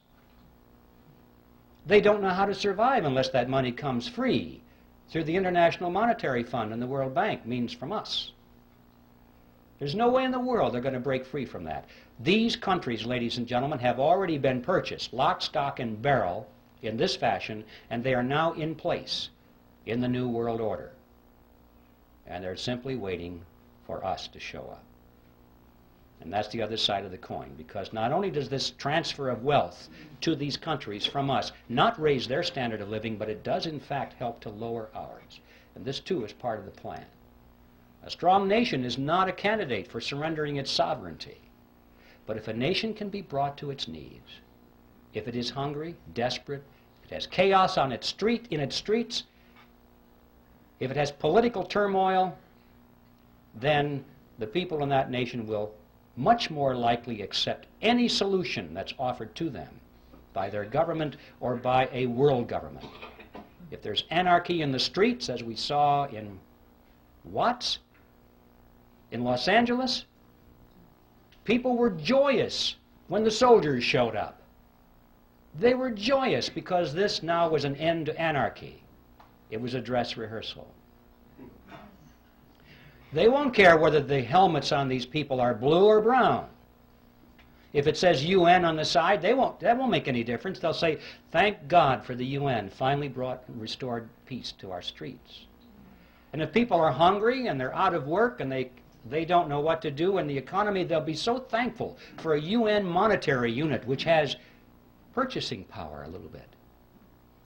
They don't know how to survive unless that money comes free through the International Monetary Fund and the World Bank, means from us. There's no way in the world they're going to break free from that. These countries, ladies and gentlemen, have already been purchased, lock, stock, and barrel, in this fashion, and they are now in place in the New World Order. And they're simply waiting for us to show up. And that's the other side of the coin, because not only does this transfer of wealth to these countries from us not raise their standard of living, but it does in fact help to lower ours. And this too is part of the plan. A strong nation is not a candidate for surrendering its sovereignty. But if a nation can be brought to its knees, if it is hungry, desperate, if it has chaos on its in its streets, if it has political turmoil, then the people in that nation will much more likely accept any solution that's offered to them by their government or by a world government. If there's anarchy in the streets, as we saw in Watts, in Los Angeles, people were joyous when the soldiers showed up. They were joyous because this now was an end to anarchy. It was a dress rehearsal. They won't care whether the helmets on these people are blue or brown. If it says UN on the side, that won't make any difference. They'll say, thank God for the UN finally brought and restored peace to our streets. And if people are hungry and they're out of work and they don't know what to do in the economy, they'll be so thankful for a UN monetary unit which has purchasing power a little bit.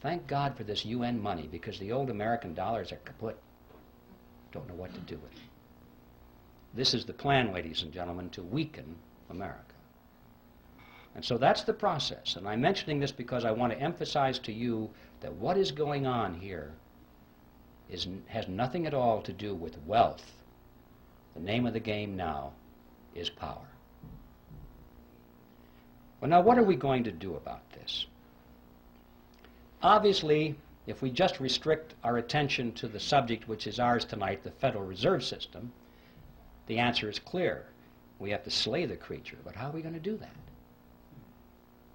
Thank God for this UN money, because the old American dollars are kaput. Don't know what to do with it. This is the plan, ladies and gentlemen, to weaken America. And so that's the process. And I'm mentioning this because I want to emphasize to you that what is going on here has nothing at all to do with wealth. The name of the game now is power. Well, now, what are we going to do about this? Obviously, if we just restrict our attention to the subject which is ours tonight, the Federal Reserve System, the answer is clear. We have to slay the creature. But how are we going to do that?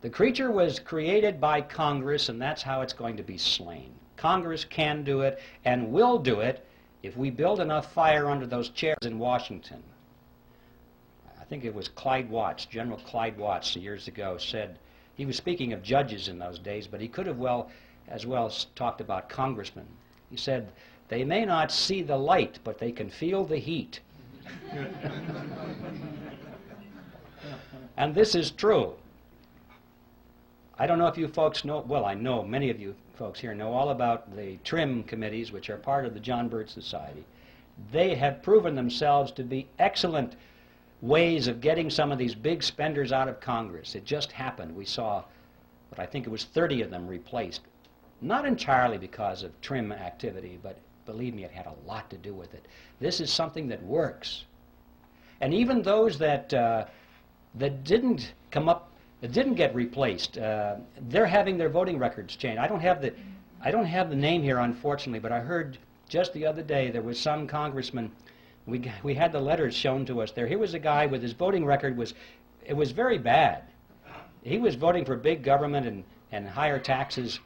The creature was created by Congress, and that's how it's going to be slain. Congress can do it and will do it if we build enough fire under those chairs in Washington. I think it was Clyde Watts, General Clyde Watts, years ago, said, he was speaking of judges in those days, but he could have as well talked about congressmen. He said, they may not see the light, but they can feel the heat. And this is true. I don't know if you folks know, well, I know many of you folks here know all about the TRIM committees, which are part of the John Birch Society. They have proven themselves to be excellent ways of getting some of these big spenders out of Congress. It just happened. We saw, but I think it was 30 of them replaced. Not entirely because of TRIM activity, but believe me, it had a lot to do with it. This is something that works. And even those that didn't come up, that didn't get replaced, they're having their voting records changed. I don't have the name here, unfortunately, but I heard just the other day there was some congressman. We had the letters shown to us there. Here was a guy with his voting record was very bad. He was voting for big government and higher taxes.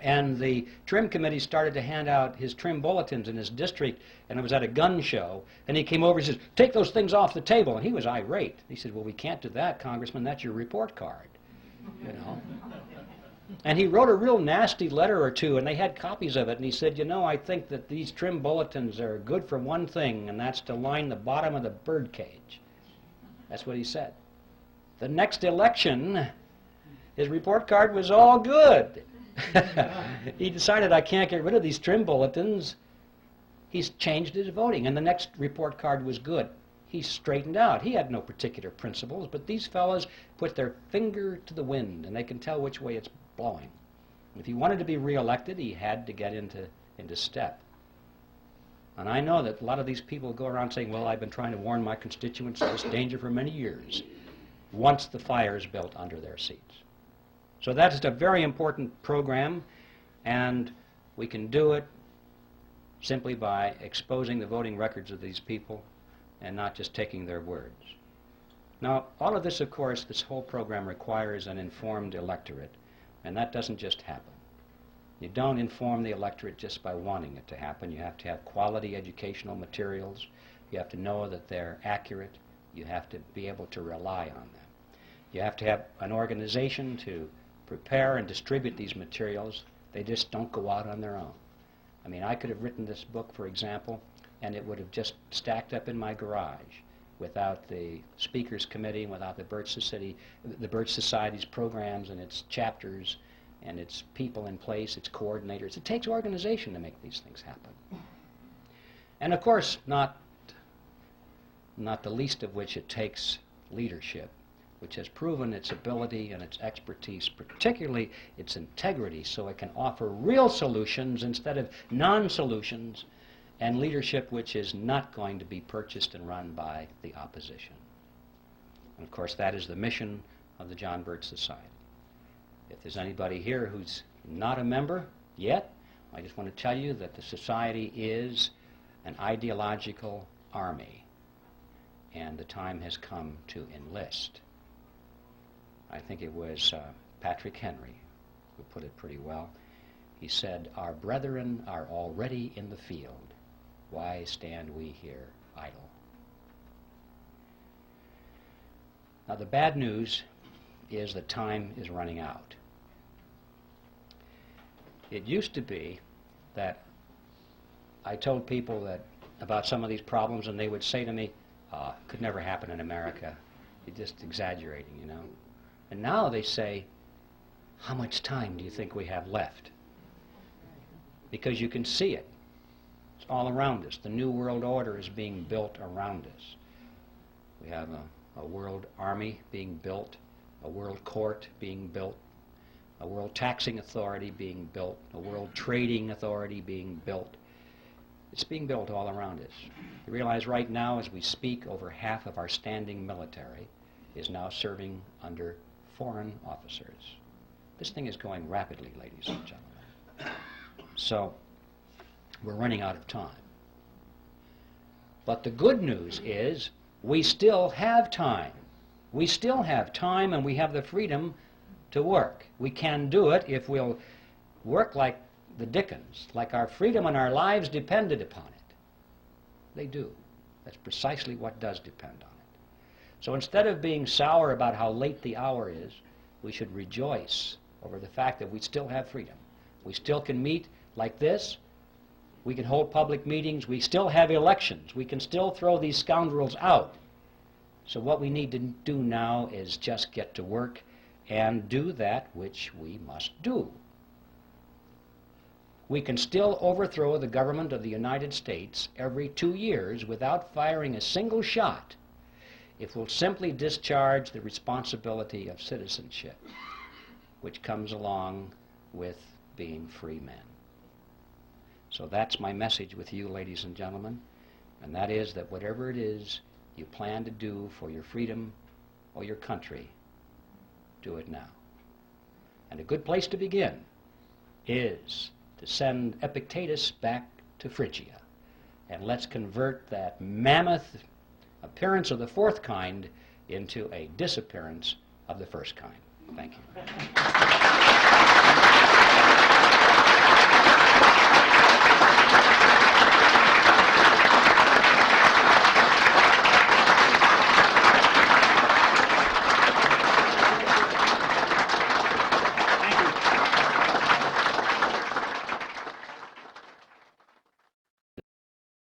And the TRIM committee started to hand out his TRIM bulletins in his district, and it was at a gun show. And he came over and says, take those things off the table. And he was irate. He said, well, we can't do that, Congressman. That's your report card, you know. And he wrote a real nasty letter or two, and they had copies of it. And he said, you know, I think that these TRIM bulletins are good for one thing, and that's to line the bottom of the bird cage. That's what he said. The next election, his report card was all good. He decided, I can't get rid of these TRIM bulletins. He's changed his voting, and the next report card was good. He straightened out. He had no particular principles, but these fellows put their finger to the wind, and they can tell which way it's blowing. If he wanted to be reelected, he had to get into step. And I know that a lot of these people go around saying, well, I've been trying to warn my constituents of this danger for many years, once the fire is built under their seats. So that is a very important program, and we can do it simply by exposing the voting records of these people and not just taking their words. Now, all of this, of course, this whole program requires an informed electorate, and that doesn't just happen. You don't inform the electorate just by wanting it to happen. You have to have quality educational materials. You have to know that they're accurate. You have to be able to rely on them. You have to have an organization to prepare and distribute these materials. They just don't go out on their own. I mean, I could have written this book, for example, and it would have just stacked up in my garage without the Speakers Committee, without the Birch Society's programs and its chapters and its people in place, its coordinators. It takes organization to make these things happen. And of course, not the least of which it takes leadership, which has proven its ability and its expertise, particularly its integrity, so it can offer real solutions instead of non-solutions, and leadership which is not going to be purchased and run by the opposition. And of course, that is the mission of the John Birch Society. If there's anybody here who's not a member yet, I just want to tell you that the Society is an ideological army, and the time has come to enlist. I think it was Patrick Henry who put it pretty well. He said, "Our brethren are already in the field. Why stand we here idle?" Now, the bad news is that time is running out. It used to be that I told people that about some of these problems, and they would say to me, could never happen in America. You're just exaggerating, you know. And now they say, how much time do you think we have left? Because you can see it. It's all around us. The New World Order is being built around us. We have a world army being built, a world court being built, a world taxing authority being built, a world trading authority being built. It's being built all around us. You realize right now, as we speak, over half of our standing military is now serving under foreign officers. This thing is going rapidly, ladies and gentlemen. So, we're running out of time. But the good news is, we still have time. We still have time, and we have the freedom to work. We can do it if we'll work like the Dickens, like our freedom and our lives depended upon it. They do. That's precisely what does depend on it. So instead of being sour about how late the hour is, we should rejoice over the fact that we still have freedom. We still can meet like this. We can hold public meetings. We still have elections. We can still throw these scoundrels out. So what we need to do now is just get to work and do that which we must do. We can still overthrow the government of the United States every 2 years without firing a single shot if we'll simply discharge the responsibility of citizenship, which comes along with being free men. So that's my message with you, ladies and gentlemen, and that is that whatever it is you plan to do for your freedom or your country, do it now. And a good place to begin is to send Epictetus back to Phrygia. And let's convert that mammoth appearance of the fourth kind into a disappearance of the first kind. Thank you.